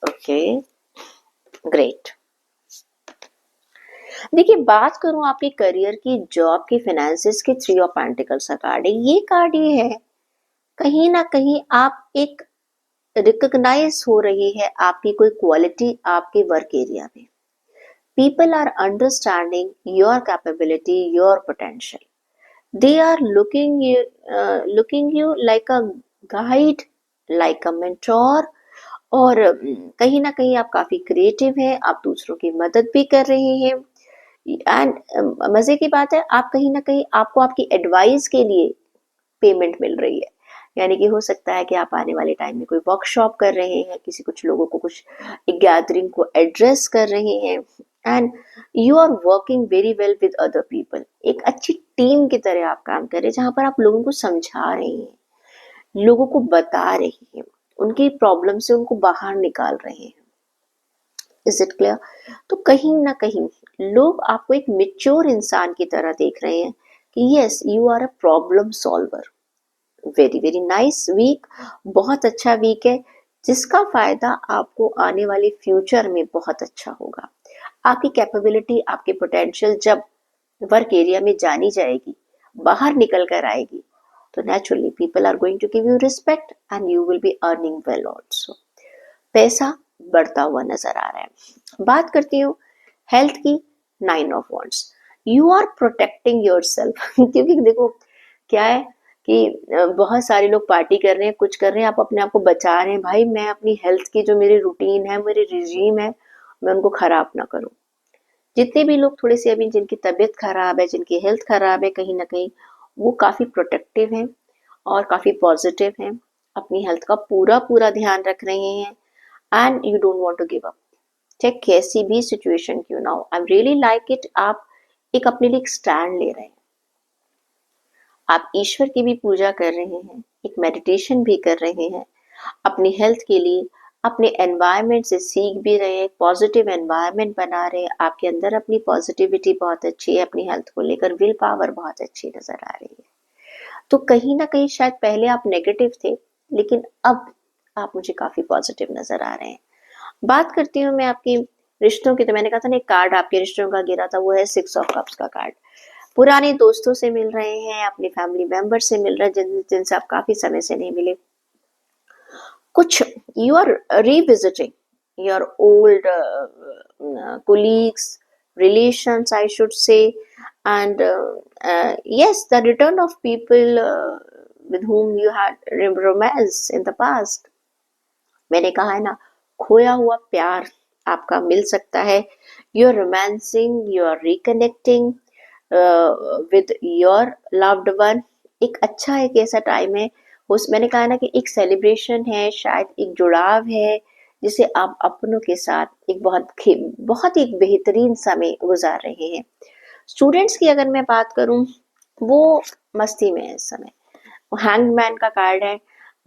Okay, great. देखिए, बात करूं आपके करियर की, जॉब की, फाइनेंसेस की, 3 ऑफ पेंटिकल्स का कार्ड है। ये कार्ड ये है, कहीं ना कहीं आप एक रिकॉग्नाइज हो रही है आपकी कोई क्वालिटी आपके वर्क एरिया में। People are understanding your capability, your potential. They are looking you like a guide, like a mentor. और कहीं ना कहीं आप काफी क्रिएटिव हैं, आप दूसरों की मदद भी कर रहे हैं। एंड मजे की बात है, आप कहीं ना कहीं आपको आपकी एडवाइस के लिए पेमेंट मिल रही है। यानी कि हो सकता है कि आप आने वाले टाइम में कोई वर्कशॉप कर रहे हैं, कुछ लोगों को कुछ एक गैदरिंग को एड्रेस कर रहे हैं, and you are working very well with other people, एक अच्छी टीम की तरह आप काम कर रहे हैं, जहां पर आप लोगों को समझा रहे हैं, लोगों को बता रहे हैं, उनकी प्रॉब्लम से उनको बाहर निकाल रहे हैं। Is it clear? तो कहीं ना कहीं लोग आपको एक मेच्योर इंसान की तरह देख रहे हैं कि yes you are a problem solver. Very very nice week, बहुत अच्छा वीक है, जिसका फायदा आपको आने वाले फ्यूचर में बहुत अच्छा होगा। आपकी कैपेबिलिटी, आपकी पोटेंशियल जब वर्क एरिया में जानी जाएगी, बाहर निकल कर आएगी, तो naturally people are going to give you respect and you will be earning well also. पैसा बढ़ता हुआ नजर आ रहा है। बात करती हूँ हेल्थ की, 9 of wands, you are protecting yourself. क्योंकि देखो क्या है कि बहुत सारे लोग पार्टी कर रहे हैं, कुछ कर रहे हैं, आप अपने आप को बचा रहे हैं। भाई मैं अपनी हेल्थ की जो मेरी रूटीन है, मेरे रिजीम है, मैं उनको खराब ना करूं। जितने भी लोग थोड़े से अभी जिनकी तबीयत खराब है, जिनकी हेल्थ खराब है, कहीं ना कहीं वो काफी प्रोटेक्टिव हैं और काफी पॉजिटिव हैं, अपनी हेल्थ का पूरा पूरा ध्यान रख रहे हैं and you don't want to give up. चाहे कैसी भी सिचुएशन क्यों ना हो, आई रियली लाइक इट, आप एक अपने लिए एक स्टैंड ले रहे हैं, आप ईश्वर की भी पूजा कर रहे हैं, एक मेडिटेशन भी कर रहे हैं, अपनी हेल्थ के लिए अपने एनवायरनमेंट से सीख भी रहे हैं, पॉजिटिव एनवायरनमेंट बना रहे हैं, आपके अंदर अपनी पॉजिटिविटी बहुत अच्छी है, अपनी हेल्थ को लेकर विल पावर बहुत अच्छी नजर आ रही है। तो कहीं ना कहीं शायद पहले आप नेगेटिव थे, लेकिन अब आप मुझे काफी पॉजिटिव नजर आ रहे हैं। बात करती हूँ मैं आपकी रिश्तों की, तो मैंने कहा था ना एक कार्ड आपके रिश्तों का गिरा था, वो है 6 ऑफ कप्स का कार्ड। पुराने दोस्तों से मिल रहे हैं, अपने फैमिली मेंबर से मिल रहे हैं, जिनसे आप काफी समय से नहीं मिले। कुछ you are revisiting your old colleagues, relations I should say, and yes, the return of people with whom you had romance in the past. मैंने कहा है ना, खोया हुआ प्यार आपका मिल सकता है। You are romancing, you are reconnecting with your loved one. एक अच्छा एक ऐसा टाइम है, उस मैंने कहा ना कि एक सेलिब्रेशन है, शायद एक जुड़ाव है, जिसे आप अपनों के साथ एक बहुत एक बेहतरीन समय गुजार रहे हैं। स्टूडेंट्स की अगर मैं बात करूं, वो मस्ती में है इस समय। हैंगमैन का कार्ड है,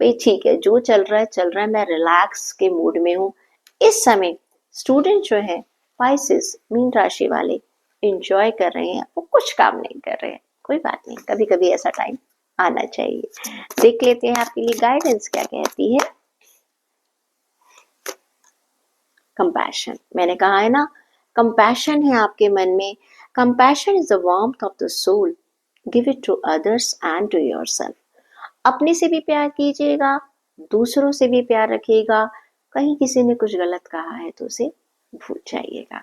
भाई ठीक है जो चल रहा है चल रहा है, मैं रिलैक्स के मूड में हूँ इस समय। स्टूडेंट जो है पाइसेस मीन राशि वाले एंजॉय कर रहे हैं, वो कुछ काम नहीं कर रहे हैं, कोई बात नहीं, कभी कभी ऐसा टाइम आना चाहिए। देख लेते हैं आपके लिए गाइडेंस क्या कहती है। कंपैशन, मैंने कहा है ना, कंपैशन है आपके मन में। Compassion is the warmth of the soul, give it to others and to yourself. अपने से भी प्यार कीजिएगा, दूसरों से भी प्यार रखिएगा। कहीं किसी ने कुछ गलत कहा है तो उसे भूल जाइएगा।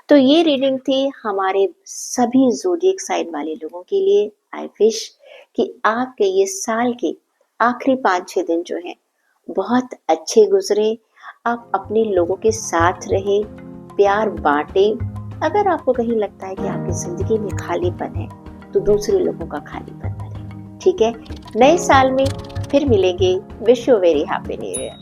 तो ये रीडिंग थी हमारे सभी ज़ोडिएक साइन वाले लोगों के लिए। आई विश कि आपके ये साल के आखिरी 5-6 दिन जो हैं बहुत अच्छे गुजरे। आप अपने लोगों के साथ रहे, प्यार बांटे। अगर आपको कहीं लगता है कि आपकी जिंदगी में खालीपन है, तो दूसरे लोगों का खालीपन भरे। ठीक है, नए साल में फिर मिलेंगे। Wish you very happy new year.